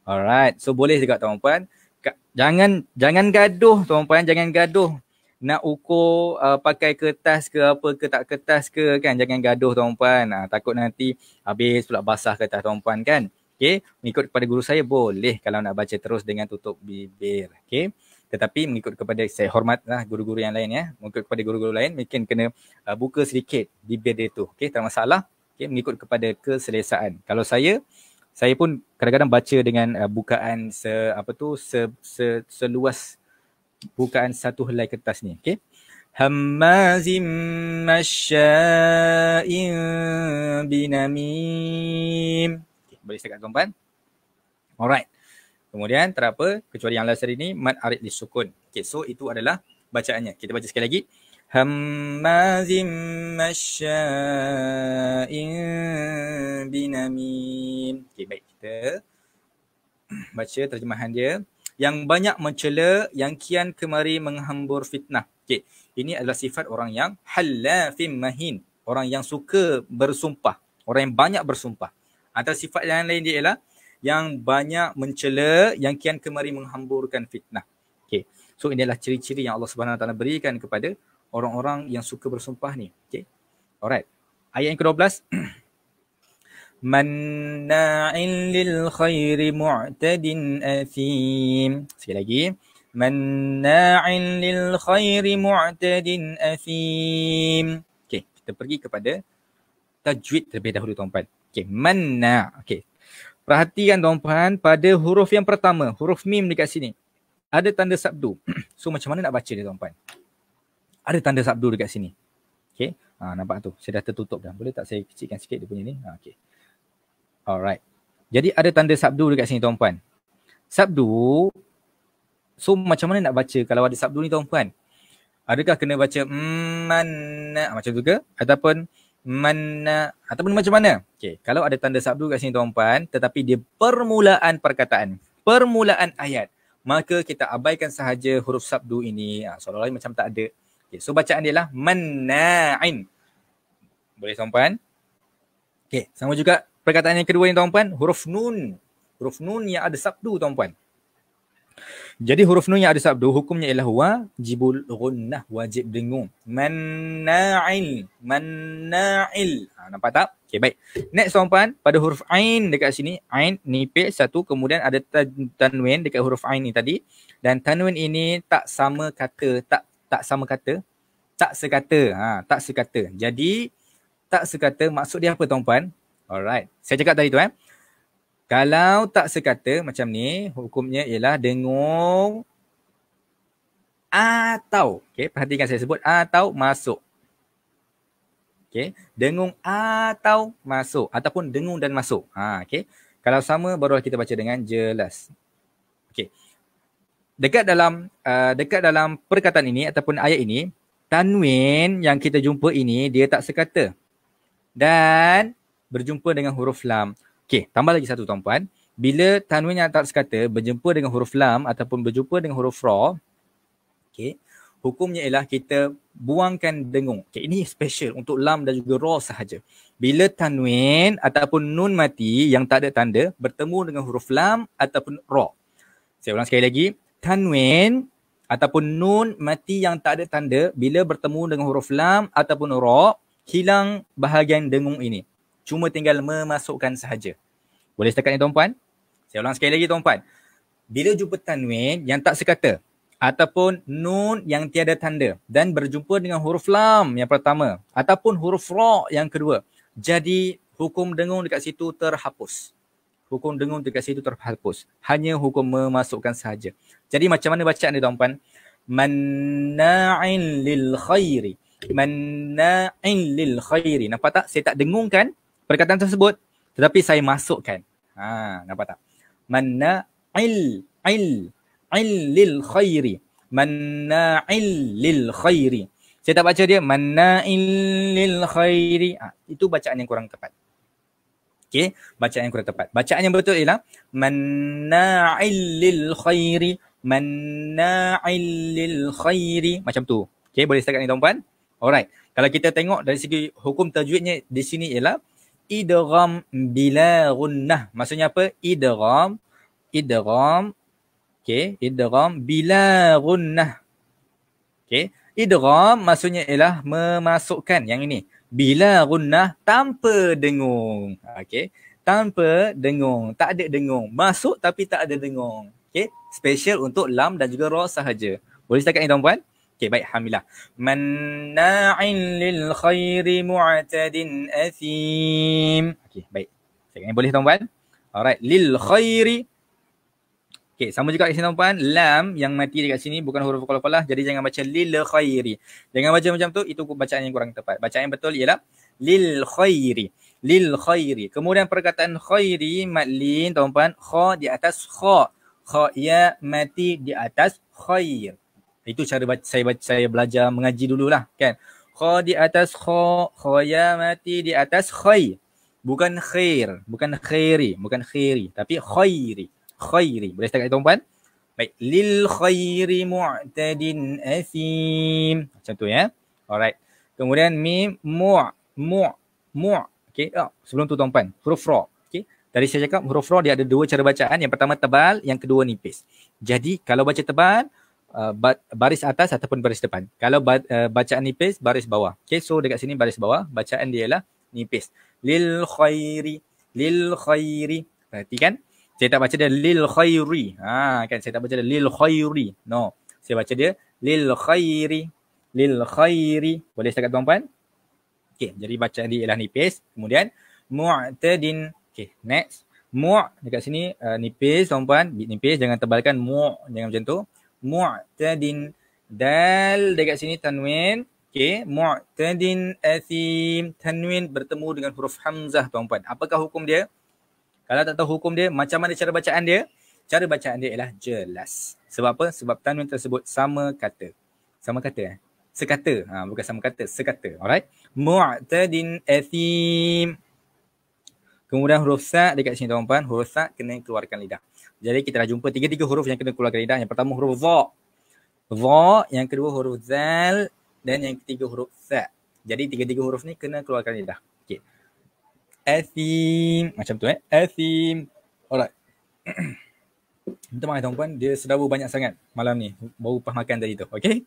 Alright. So boleh juga tuan-puan. Jangan gaduh tuan-puan, jangan gaduh. Nak ukur pakai kertas ke apa ke tak kertas ke kan. Jangan gaduh tuan-puan. Takut nanti habis pula basah kertas tuan-puan kan. Okey, mengikut kepada guru saya boleh kalau nak baca terus dengan tutup bibir. Okey. Tetapi mengikut kepada, saya hormatlah guru-guru yang lain ya. Mengikut kepada guru-guru lain mungkin kena buka sedikit bibir dia tu. Okey, tak masalah. Okey, mengikut kepada keselesaan. Kalau saya pun kadang-kadang baca dengan bukaan seluas bukaan satu helai kertas ni. Okey. Hammazim masya'in binamim. Boleh setakat tuan-tuan? Alright. Kemudian terapa kecuali yang last hari ni mad arid disukun. Okay, so itu adalah bacaannya. Kita baca sekali lagi. Hammazim masya'in binamim. Okay, baik. Kita baca terjemahan dia. Yang banyak mencela, yang kian kemari menghambur fitnah. Okay, ini adalah sifat orang yang halafim mahin. Orang yang suka bersumpah. Orang yang banyak bersumpah. Antara sifat yang lain dia ialah yang banyak mencela, yang kian kemari menghamburkan fitnah. Okay. So ini adalah ciri-ciri yang Allah Subhanahu Wa Taala berikan kepada orang-orang yang suka bersumpah ni. Okay. Alright. Ayat yang ke-12. Manna'in lil khairi mu'tadin athim. Sekali lagi. Manna'in lil khairi mu'tadin athim. Okay. Kita pergi kepada tajwid terlebih dahulu tuan-tuan. Okay. Manna'. Okay. Perhatikan tuan-tuan pada huruf yang pertama. Huruf mim dekat sini. Ada tanda sabdu. So macam mana nak baca dia tuan-tuan? Ada tanda sabdu dekat sini. Okay. Nampak tu. Saya dah tertutup dah. Boleh tak saya kecilkan sikit dia punya ni? Okay. Alright. Jadi ada tanda sabdu dekat sini tuan-tuan. Sabdu. So macam mana nak baca kalau ada sabdu ni tuan-tuan? Adakah kena baca manna macam tu ke? Ataupun manna ataupun macam mana? Okay. Kalau ada tanda sabdu kat sini tuan-tuan. Tetapi dia permulaan perkataan. Permulaan ayat. Maka kita abaikan sahaja huruf sabdu ini. Seolah-olah macam tak ada. Okay. So bacaan dia lah manna'in. Boleh tuan-tuan? Okay. Sama juga perkataan yang kedua ni tuan-tuan. Huruf nun. Huruf nun yang ada sabdu tuan-tuan. Jadi huruf nun yang ada sabdu hukumnya ialah wajibul ghunnah, wajib dengung. Manna'il, manna'il. Nampak tak? Okey, baik. Next tuan-tuan, pada huruf ain dekat sini, ain nipis satu, kemudian ada tanwin dekat huruf ain ni tadi, dan tanwin ini tak sama kata, tak sama kata, tak sekata. Tak sekata. Jadi tak sekata maksud dia apa tuan-tuan? Alright. Saya cakap tadi tu kalau tak sekata macam ni, hukumnya ialah dengung atau, okay, perhatikan saya sebut atau masuk. Okay, dengung atau masuk ataupun dengung dan masuk. Okay. Kalau sama barulah kita baca dengan jelas. Okay. Dekat dalam perkataan ini ataupun ayat ini, tanwin yang kita jumpa ini dia tak sekata dan berjumpa dengan huruf lam. Okey, tambah lagi satu tuan-puan. Bila tanwin yang tak sekata berjumpa dengan huruf lam ataupun berjumpa dengan huruf ra, okey, hukumnya ialah kita buangkan dengung. Okey, ini special untuk lam dan juga ra sahaja. Bila tanwin ataupun nun mati yang tak ada tanda bertemu dengan huruf lam ataupun ra. Saya ulang sekali lagi. Tanwin ataupun nun mati yang tak ada tanda bila bertemu dengan huruf lam ataupun ra, hilang bahagian dengung ini. Cuma tinggal memasukkan sahaja. Boleh setakat ni tuan-puan? Saya ulang sekali lagi tuan-puan. Bila jumpa tanwin yang tak sekata ataupun nun yang tiada tanda dan berjumpa dengan huruf lam yang pertama ataupun huruf ra yang kedua, jadi hukum dengung dekat situ terhapus. Hukum dengung dekat situ terhapus. Hanya hukum memasukkan sahaja. Jadi macam mana bacaan dia tuan-puan? Manna'in lil khairi. Manna'in lil khairi. Nampak tak? Saya tak dengungkan perkataan tersebut, tetapi saya masukkan. Nampak tak? Manna'il lil khairi. Manna'il lil khairi. Saya tak baca dia manna'il lil khairi. Itu bacaan yang kurang tepat. Okey, bacaan yang kurang tepat. Bacaan yang betul ialah manna'il lil khairi. Manna'il lil khairi. Macam tu. Okey, boleh setakat ni tuan-puan? Alright. Kalau kita tengok dari segi hukum tajwidnya di sini ialah idgham bila gunnah. Maksudnya apa? Idgham. Okey, idgham bila gunnah. Okey, idgham maksudnya ialah memasukkan yang ini. Bila gunnah tanpa dengung. Okey, tanpa dengung, tak ada dengung. Masuk tapi tak ada dengung. Okey, special untuk lam dan juga ra sahaja. Boleh setakat ni tuan-puan? Okey, baik, alhamdulillah. Manna'in lil khairi mu'tadin athim. Okey, baik. Sekarang boleh tuan-puan? Alright, lil khairi. Okey, sama juga kat sini tuan-puan. Lam yang mati dekat sini bukan huruf qalqalah, jadi jangan baca lil khairi. Jangan baca macam tu, itu bacaan yang kurang tepat. Bacaan yang betul ialah lil khairi. lil khairi. Kemudian perkataan khairi mad lin tuan-tuan, kha di atas kha. Kha ya mati di atas khair. Itu cara saya belajar mengaji dululah kan. Kha di atas kha ya mati di atas khair. Bukan khair, bukan khairi, bukan khairi, tapi khairi. Khairi. Boleh setakat tuan-tuan? Baik, lil khairi mu'tadin athim. Macam tu ya. Alright. Kemudian mim mu'. Okey. Oh, sebelum tu tuan-tuan, huruf ra. Okey. Tadi saya cakap huruf ra dia ada dua cara bacaan. Yang pertama tebal, yang kedua nipis. Jadi kalau baca tebal, baris atas ataupun baris depan. Kalau bacaan nipis, baris bawah. Okey, so dekat sini baris bawah, bacaan dia ialah nipis. Lil khairi. Lil khairi. Perhatikan. Saya tak baca dia lil khairi. Kan saya tak baca dia lil khairi. No. Saya baca dia lil khairi. Lil khairi. Boleh setakat tuan-tuan? Okey, jadi bacaan dia ialah nipis. Kemudian mu'tadin. Okey, next. Dekat sini nipis tuan-tuan. Nipis, jangan tebalkan jangan macam tu. Mu'tadin. Dal dekat sini tanwin. Okey, mu'tadin athim. Tanwin bertemu dengan huruf hamzah tuan-tuan. Apakah hukum dia? Kalau tak tahu hukum dia, macam mana cara bacaan dia? Cara bacaan dia ialah jelas. Sebab apa? Sebab tanwin tersebut sama kata. Sama kata sekata. Bukan sama kata, sekata. Alright. Mu'tadin athim. Kemudian huruf sa dekat sini tuan-tuan. Huruf sa kena keluarkan lidah. Jadi kita dah jumpa tiga huruf yang kena keluarkan lidah. Yang pertama huruf dha. Dha. Yang kedua huruf zal. Dan yang ketiga huruf sa. Jadi tiga huruf ni kena keluarkan lidah. Okay. Athim. Macam tu Athim. Alright. Minta maaf tuan-puan, dia sedawa banyak sangat malam ni. Baru lepas makan tadi tu. Okay.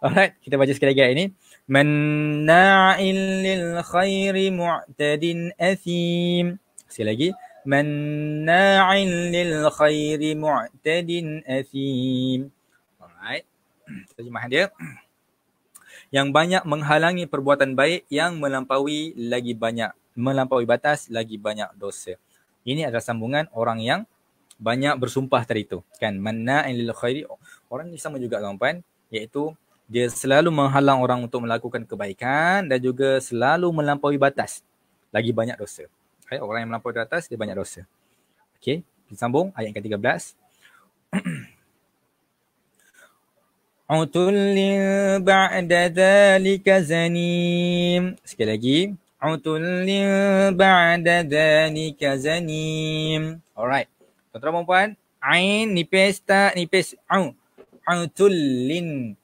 Alright. Kita baca sekali lagi ayat ini. Manna'il lil khairi mu'tadin athim. Sekali lagi. Manna'il lil khairi mu'tadin athim. Alright. Terjemahan dia. Yang banyak menghalangi perbuatan baik, yang melampaui batas lagi banyak dosa. Ini adalah sambungan orang yang banyak bersumpah tadi tu. Kan? Manna'in lil khairi. Orang ni sama juga tuan-tuan. Iaitu dia selalu menghalang orang untuk melakukan kebaikan dan juga selalu melampaui batas. Lagi banyak dosa. Okay? Orang yang melampaui batas, dia banyak dosa. Okey, kita sambung ayat ke-13. Utullin ba'da dhalika zanim. Sekali lagi. Utullin ba'da dhalika zanim. Alright. Tuan-tuan dan puan, ain nipis tak nipis. Utullin.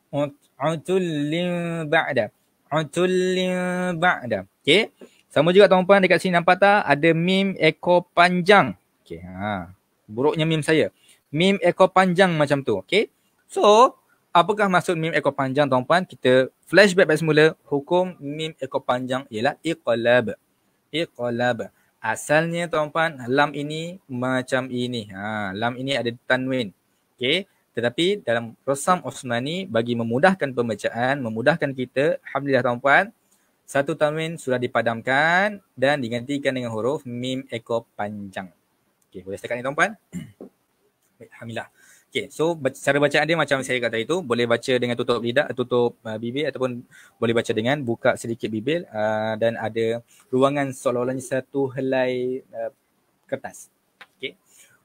Utullin ba'da. Utullin ba'da. Okay. Sama juga tuan-puan dekat sini nampak tak ada mim ekor panjang. Okay. Buruknya mim saya. Mim ekor panjang macam tu. Okay. So, apakah maksud mim ekor panjang tuan-puan? Kita flashback balik semula. Hukum mim ekor panjang ialah iqlab. Iqlab. Asalnya tuan-puan, lam ini macam ini. Lam ini ada tanwin. Okay. Tetapi dalam Rasam Osmani, bagi memudahkan pembacaan, memudahkan kita, alhamdulillah tuan-puan, satu tanwin sudah dipadamkan dan digantikan dengan huruf mim ekor panjang. Okay, boleh setakat ni tuan-puan? Alhamdulillah. Okay, so cara bacaan dia macam saya kata itu, boleh baca dengan tutup lidah, tutup bibir ataupun boleh baca dengan buka sedikit bibir dan ada ruangan seolah-olahnya satu helai kertas. Okay.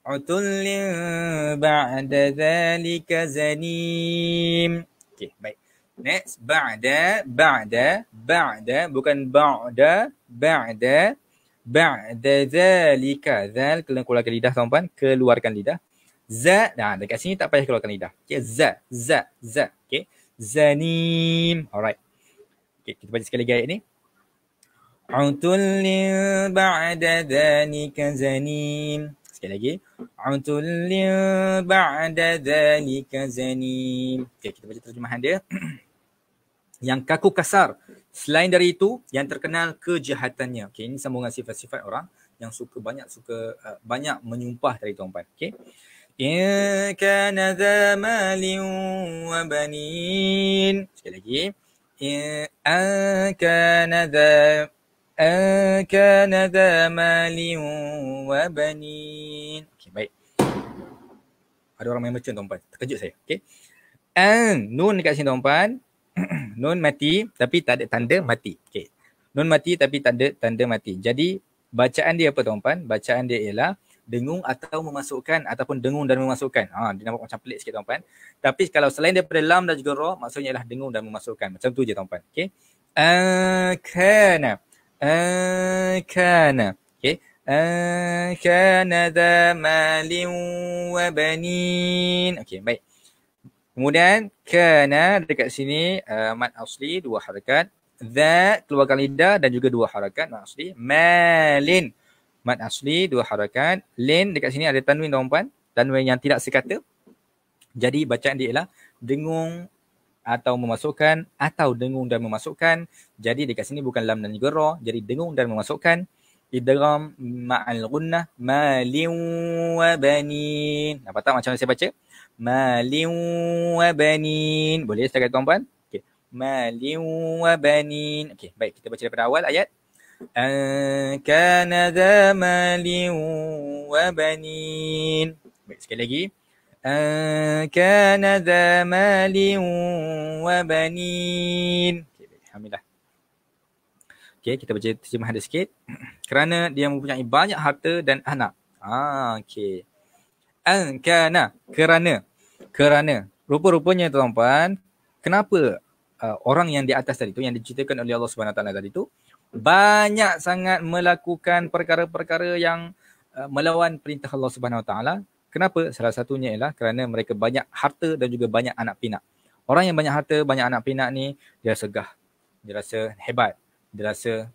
Utullin ba'da dhalika zanim. Okay, baik. Next, ba'da, bukan ba'da dhalika. Zal, kena keluarkan lidah tuan-tuan, keluarkan lidah. Za, dekat sini tak payah keluarkan lidah. Okay, za. Okay, zanim. Alright. Okay, kita baca sekali lagi ayat ni. Utullin ba'da dhalika zanim. Sekali lagi. Utullin ba'da dhalika zanim. Okay, kita baca terjemahan dia. Yang kaku kasar. Selain dari itu, yang terkenal kejahatannya. Okay, ini sambungan sifat-sifat orang yang banyak menyumpah dari tuan-tuan. Okay. In kana dha malin wa banin. Sekali lagi. In kana dha malin wa banin. Okay, baik. Ada orang main merchant tuan-tuan. Terkejut saya. Okay. Nun dekat sini tuan-tuan. Nun mati tapi tak ada tanda mati. Okay. Nun mati tapi tanda mati. Jadi bacaan dia apa tuan-tuan? Bacaan dia ialah dengung atau memasukkan ataupun dengung dan memasukkan. Dia nampak macam pelik sikit tuan-tuan. Tapi kalau selain daripada lam dan juga ra, maksudnya ialah dengung dan memasukkan. Macam tu je tuan-tuan. Okey. Kana. Kana. Okey. Kana dha malin wa banin. Okey, baik. Kemudian kana dekat sini mad asli 2 harakat. Dha keluarkan lidah dan juga 2 harakat mad asli. Malin mad asli 2 harakat. Lin dekat sini ada tanwin tuan-tuan. Tanwin yang tidak sekata. Jadi bacaan dia ialah dengung atau memasukkan atau dengung dan memasukkan. Jadi dekat sini bukan lam dan juga ra. Jadi dengung dan memasukkan. Idgham ma'al gunnah malin wa banin. Nampak tak macam mana saya baca? Malin wa banin. Boleh setakat tuan-tuan? Okey. Malin wa banin. Okey, baik, kita baca daripada awal ayat. Kana dha malin wa banin. Baik, sekali lagi. Kana dha malin wa banin. Okey, baik. Alhamdulillah. Okey, kita baca terjemahan dia sikit. Kerana dia mempunyai banyak harta dan anak. Okey. Kana, kerana. Rupa-rupanya tuan-tuan, kenapa orang yang di atas tadi tu, yang diceritakan oleh Allah Subhanahu Wa Taala tadi tu, banyak sangat melakukan perkara-perkara yang melawan perintah Allah Subhanahu Wa Taala. Kenapa? Salah satunya ialah kerana mereka banyak harta dan juga banyak anak pinak. Orang yang banyak harta, banyak anak pinak ni, dia segah. Dia rasa hebat. Dia rasa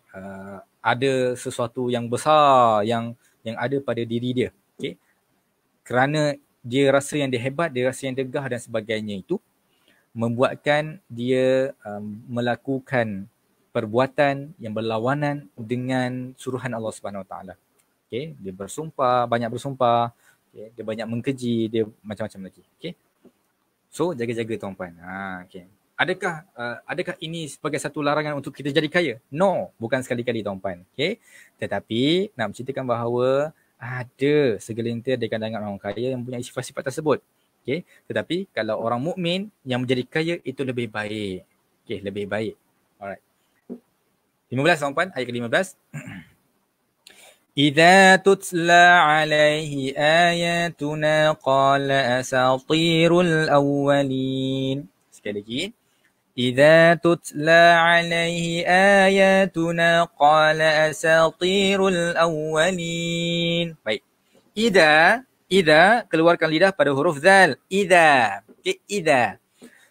ada sesuatu yang besar yang ada pada diri dia. Okay? Kerana dia rasa yang dia hebat, dia rasa yang degah dan sebagainya itu membuatkan dia melakukan perbuatan yang berlawanan dengan suruhan Allah Subhanahu Wa Taala. Okay? Dia bersumpah, banyak bersumpah, okay? Dia banyak mengkeji, dia macam-macam lagi. Okay? So jaga-jaga tuan-puan. Okay. Adakah ini sebagai satu larangan untuk kita jadi kaya? No, bukan sekali-kali tuan-puan. Okay? Tetapi nak menceritakan bahawa ada segelintir di kalangan orang kaya yang punya sifat-sifat tersebut. Okay? Tetapi kalau orang mukmin yang menjadi kaya itu lebih baik. Okay, lebih baik. Alright. 15 tuan-puan, ayat ke-15. Idza tutla alaihi ayatuna qala asatirul awwalin. Sekali lagi. إذا تتلى عليه آياتنا قال أساطير الأولين. Baik. Idza keluarkan lidah pada huruf zal. Idza. Okay, idza.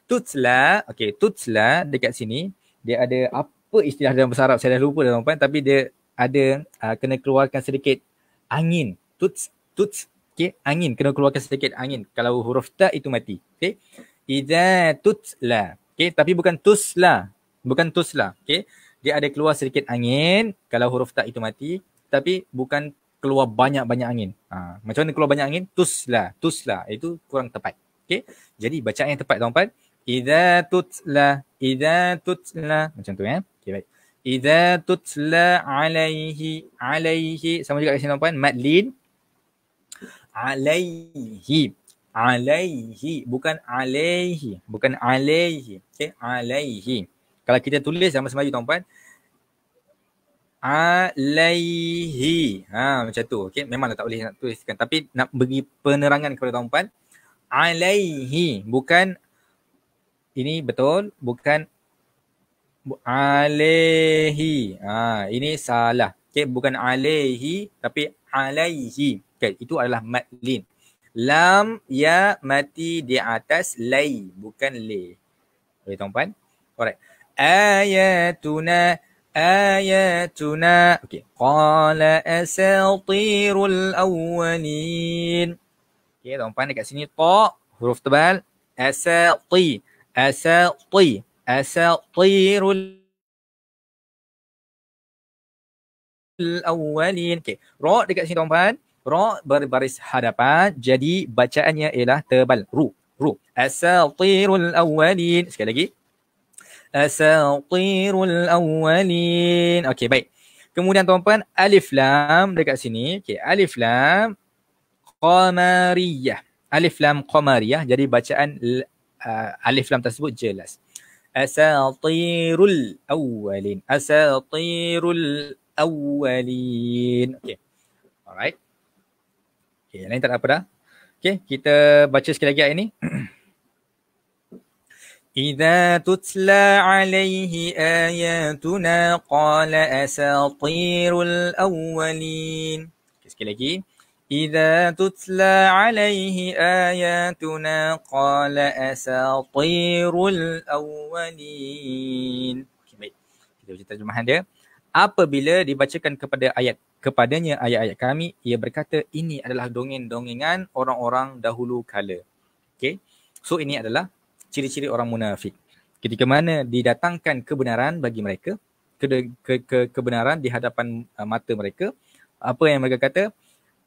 Tutla. Okay, tutla dekat sini dia ada apa istilah dalam bahasa Arab saya dah lupa dah tuan-tuan, tapi dia ada kena keluarkan sedikit angin. Tuts. Okay, angin kena keluarkan sedikit angin. Kalau huruf ta itu mati. Okay. Idza tutla. Okay, tapi bukan tusla. Bukan tusla. Okay. Dia ada keluar sedikit angin. Kalau huruf tak itu mati. Tapi bukan keluar banyak-banyak angin. Macam mana keluar banyak angin? Tusla. Tusla. Itu kurang tepat. Okay. Jadi bacaan yang tepat tuan-tuan. Idza tutla. Idza tutla. Macam tu ya. Okay, baik. Idza tutla alaihi. Alaihi. Sama juga kat sini tuan-tuan. Madlin. Alaihi. Alaihi, bukan alaihi, bukan alaihi. Okay, alaihi. Kalau kita tulis dalam bahasa Melayu tuan-puan, alaihi. Macam tu. Okay, memanglah tak boleh nak tuliskan, tapi nak bagi penerangan kepada tuan-puan. Alaihi, bukan ini betul, bukan alaihi. Ini salah. Okay, bukan alaihi tapi alaihi. Okay, itu adalah madlin. Lam ya mati di atas lay, bukan le. Okey tuan-puan. Alright. Ayatuna. Okey. Qala asatirul awwalin. Okey tuan-puan, dekat sini ta huruf tebal. Asatirul awwalin. Okey. Ra dekat sini tuan-puan. Ra berbaris hadapan, jadi bacaannya ialah tebal. Ru. Asatirul awwalin. Sekali lagi. Asatirul awwalin. Okey, baik. Kemudian tuan-puan, alif lam dekat sini. Okey, alif lam qamariyah. Alif lam qamariyah. Jadi bacaan alif lam tersebut jelas. Asatirul awwalin. Asatirul awwalin. Okay. Alright. Okay, yang lain tak ada apa dah. Okay, kita baca sekali lagi ayat ini. إذا تتلى عليه آياتنا قال أساطير الأولين. Sekali lagi. إذا تتلى عليه آياتنا قال أساطير الأولين. Okay, baik. Kita baca terjemahan dia. Apabila dibacakan kepadanya ayat-ayat kami, ia berkata ini adalah dongeng-dongengan orang-orang dahulu kala. Okay. So ini adalah ciri-ciri orang munafik. Ketika mana didatangkan kebenaran bagi mereka, kebenaran di hadapan mata mereka, apa yang mereka kata?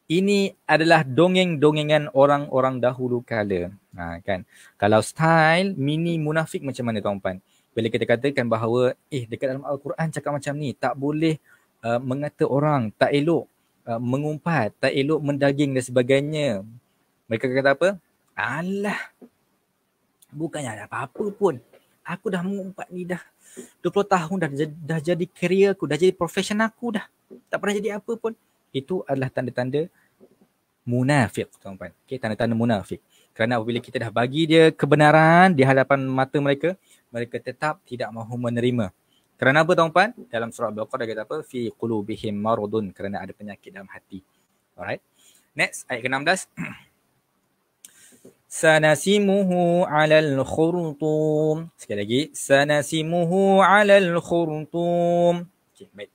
Ini adalah dongeng-dongengan orang-orang dahulu kala. Kan? Kalau style mini munafik macam mana tuan-puan? Bila kita katakan bahawa dekat dalam Al-Quran cakap macam ni, tak boleh mengata orang, tak elok mengumpat, tak elok mendaging dan sebagainya. Mereka kata apa? Alah, bukannya ada apa-apa pun. Aku dah mengumpat ni dah 20 tahun dah jadi career aku, dah jadi profession aku dah. Tak pernah jadi apa pun. Itu adalah tanda-tanda munafik, tuan-tuan. Okay, tanda-tanda munafik. Kerana apabila kita dah bagi dia kebenaran di hadapan mata mereka, mereka tetap tidak mahu menerima. Kerana apa, tuan-tuan? Dalam surah Al-Baqarah kata apa? Fi qulubihim maradun, kerana ada penyakit dalam hati. Alright. Next, ayat ke-16. Sanasimuhu 'alal khurtum. Sekali lagi. Sanasimuhu 'alal khurtum. Okey, baik.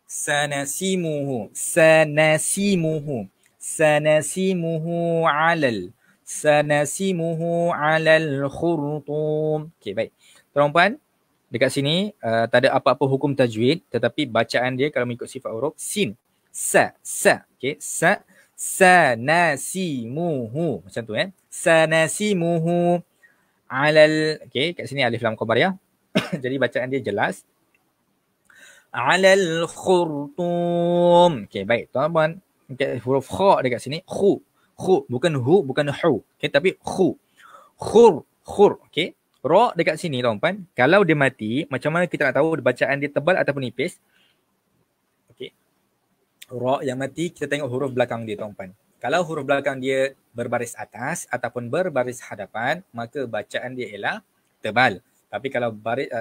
Sanasimuhu. Sanasimuhu. Sanasimuhu 'alal. Sanasimuhu 'alal khurtum. Okey, baik. Tuan-puan, dekat sini tak ada apa-apa hukum tajwid, tetapi bacaan dia kalau mengikut sifat huruf sin. Sa. Okey, sa. Sanasimuhu. Macam tu Sanasimuhu 'alal. Okey, kat sini alif lam qamariyah. Jadi bacaan dia jelas. 'Alal khurtum. Okey, baik tuan-tuan. Okay, huruf kha dekat sini. Khu. Bukan hu, bukan hu. Okey, tapi khu. Khur. Okey. Ra dekat sini tuan-tuan. Kalau dia mati, macam mana kita nak tahu bacaan dia tebal ataupun nipis? Okey. Ra yang mati, kita tengok huruf belakang dia tuan-tuan. Kalau huruf belakang dia berbaris atas ataupun berbaris hadapan, maka bacaan dia ialah tebal. Tapi kalau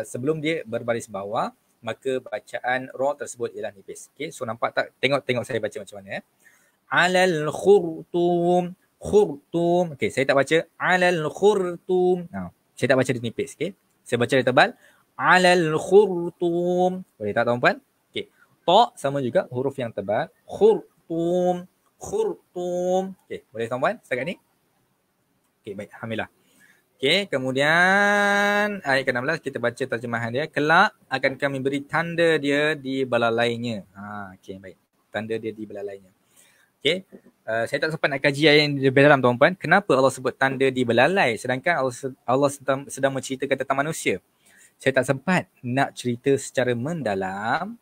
sebelum dia berbaris bawah, maka bacaan ra tersebut ialah nipis. Okey, so nampak tak? Tengok saya baca macam mana. Alal khurtum. Okey, saya tak baca alal khurtum. Saya tak baca dia nipis. Okey, saya baca dia tebal. Alal khurtum. Boleh tak tuan-puan? Okey, ta sama juga huruf yang tebal. Khurtum. Okey, boleh tuan-puan setakat ni? Okey, baik. Alhamdulillah. Okey, kemudian ayat ke-16 kita baca terjemahan dia. Kelak akan kami beri tanda dia di belalainya. Okey, baik. Tanda dia di belalainya. Okey, saya tak sempat nak kaji ayat yang lebih dalam tuan-puan. Kenapa Allah sebut tanda di belalai sedangkan Allah sedang menceritakan tentang manusia? Saya tak sempat nak cerita secara mendalam.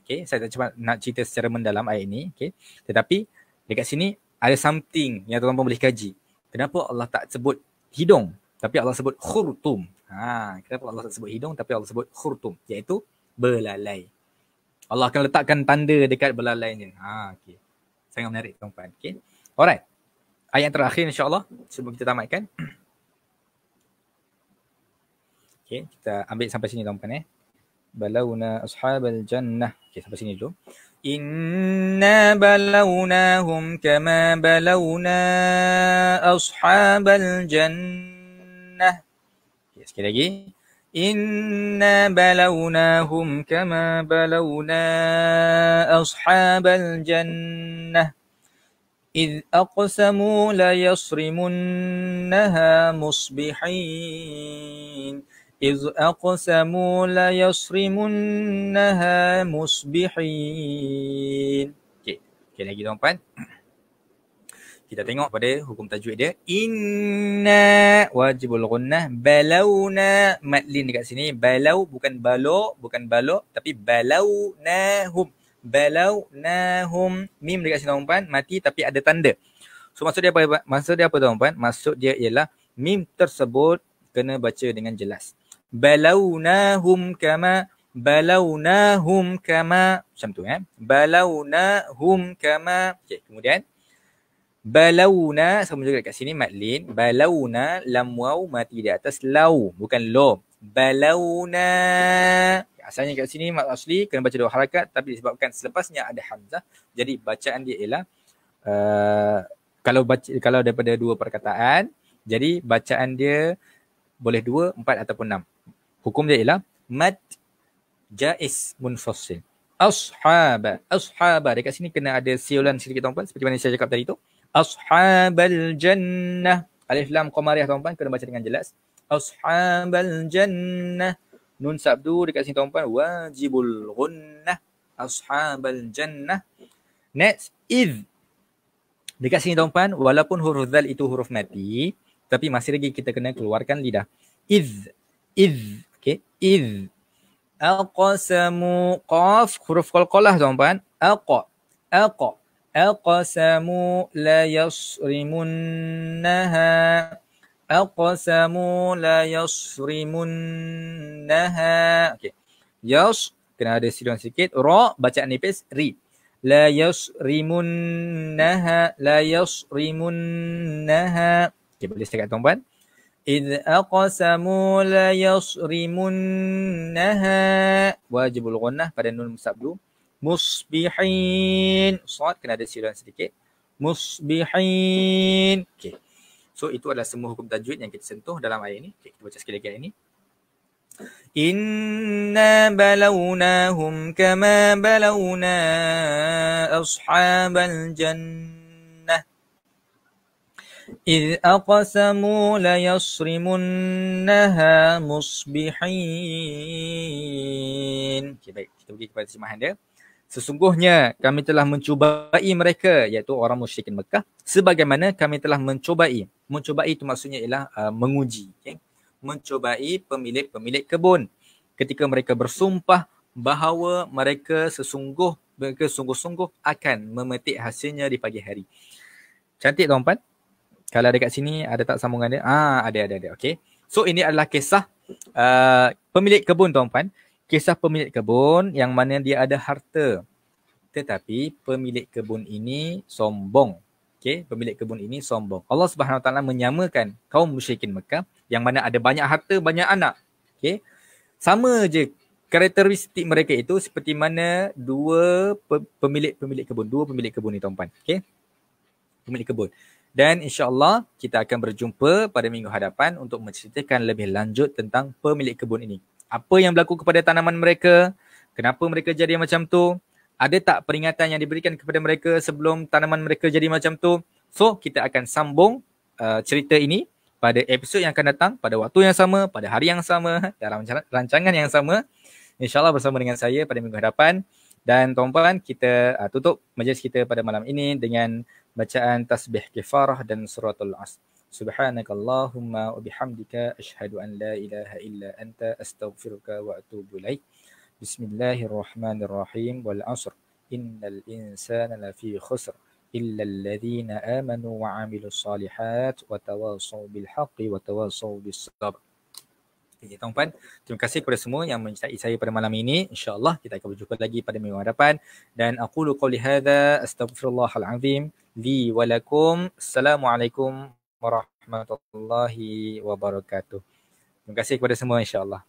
Okey, saya tak sempat nak cerita secara mendalam ayat ini. Okey, tetapi dekat sini ada something yang tuan-tuan boleh kaji. Kenapa Allah tak sebut hidung tapi Allah sebut khurtum? Kenapa Allah tak sebut hidung tapi Allah sebut khurtum? Iaitu belalai. Allah akan letakkan tanda dekat belalainya. Okey. Sangat menarik tuan-tuan. Okey. Alright. Ayat terakhir insya-Allah sebelum kita tamatkan. Okey, kita ambil sampai sini tuan-tuan Balawna ashabal jannah. Okey, sampai sini dulu. Inna balawnahum kama balawna ashabal jannah. Okey, sekali lagi. Inna balawnahum kama balawna ashabal jannah. إذ أقسموا ليصرمنها مصبحين إذ أقسموا ليصرمنها مصبحين. Okey lagi tuan-tuan. Kita tengok pada hukum tajwid dia. Inna wajibul gunnah. Balawna madlin dekat sini. Balau bukan balok, bukan balok, tapi balawnahum. Balawnahum. Mim dekat sini tuan-tuan mati tapi ada tanda. So maksud dia apa tuan-tuan? Maksud dia ialah mim tersebut kena baca dengan jelas. Balawnahum kama, balawnahum kama, macam tu balawnahum kama. Okey, kemudian balawna, sama juga kat sini madlin. Balawna, lam waw mati di atas lau, bukan lo. Balawna. Asalnya kat sini mat asli kena baca dua harakat, tapi disebabkan selepasnya ada hamzah, jadi bacaan dia ialah kalau daripada dua perkataan, jadi bacaan dia boleh 2, 4 ataupun 6. Hukum dia ialah mad jaiz munfasil. Ashaba, ashaba. Dekat sini kena ada siulan sedikit tuan-puan, seperti mana saya cakap tadi tu. Ashabal jannah. Alif lam qamariyah tuan-puan kena baca dengan jelas. Ashabal jannah. Nun sabdu dekat sini tuan-puan wajibul gunnah. Ashabal jannah. Next, idh. Dekat sini tuan-puan, walaupun huruf dzal itu huruf mati, tapi masih lagi kita kena keluarkan lidah. Idh, idh. Okay, idh. Aqsamu, qaf, huruf qalqalah tuan-puan. Aqa, aqa. Aqsamu la yasrimunnaha. Aqsamu la yasrimunnaha. Okey. Yas kena ada siluan sikit. Ra bacaan nipis ri. La yasrimunnaha, la yasrimunnaha. Okey, boleh saya kata tuan-puan. إذ أقسموا لا يصرمنها wajibul gunnah pada nun sabdu. Musbihin, sad kena ada siluan sedikit. Musbihin. Okay. So itu adalah semua hukum tajwid yang kita sentuh dalam ayat ini. Okay, kita baca sekali lagi ayat ini. Inna balawnahum kama balawna ashabal jannah إذ أقسموا ليصرمنها مصبحين. Okay, baik, kita pergi kepada terjemahan dia. Sesungguhnya kami telah mencubai mereka, iaitu orang musyrikin Mekah, sebagaimana kami telah mencubai. Mencubai itu maksudnya ialah menguji. Okay? Mencubai pemilik kebun ketika mereka bersumpah bahawa mereka sungguh-sungguh akan memetik hasilnya di pagi hari. Cantik tuan-puan? Kalau dekat sini ada tak sambungan dia? Ada. Okey. So ini adalah kisah pemilik kebun tuan-puan. Kisah pemilik kebun yang mana dia ada harta. Tetapi pemilik kebun ini sombong. Okey, pemilik kebun ini sombong. Allah Subhanahu Wa Taala menyamakan kaum musyrikin Mekah yang mana ada banyak harta, banyak anak. Okey. Sama je karakteristik mereka itu seperti mana dua pemilik kebun ni tuan-puan. Okey. Pemilik kebun. Dan insya-Allah kita akan berjumpa pada minggu hadapan untuk menceritakan lebih lanjut tentang pemilik kebun ini. Apa yang berlaku kepada tanaman mereka? Kenapa mereka jadi macam tu? Ada tak peringatan yang diberikan kepada mereka sebelum tanaman mereka jadi macam tu? So, kita akan sambung cerita ini pada episod yang akan datang, pada waktu yang sama, pada hari yang sama, dalam rancangan yang sama. InsyaAllah bersama dengan saya pada minggu hadapan. Dan tuan-puan, kita tutup majlis kita pada malam ini dengan bacaan tasbih kifarah dan suratul Asr. Subhanakallahumma wa bihamdika asyhadu an la ilaha illa anta astaghfiruka wa atubu ilaik. Bismillahirrahmanirrahim. Wal 'asr. Innal insana lafi khusr illa alladhina amanu wa 'amilus shalihat wa tawassaw bil haqqi wa tawassaw bis sabr. Okay, tuan-puan, terima kasih kepada semua yang menyertai saya pada malam ini. InsyaAllah kita akan berjumpa lagi pada minggu hadapan. Dan aqulu qawli hadha astaghfirullahal azim li wa lakum. Assalamualaikum warahmatullahi wabarakatuh. Terima kasih kepada semua insyaAllah.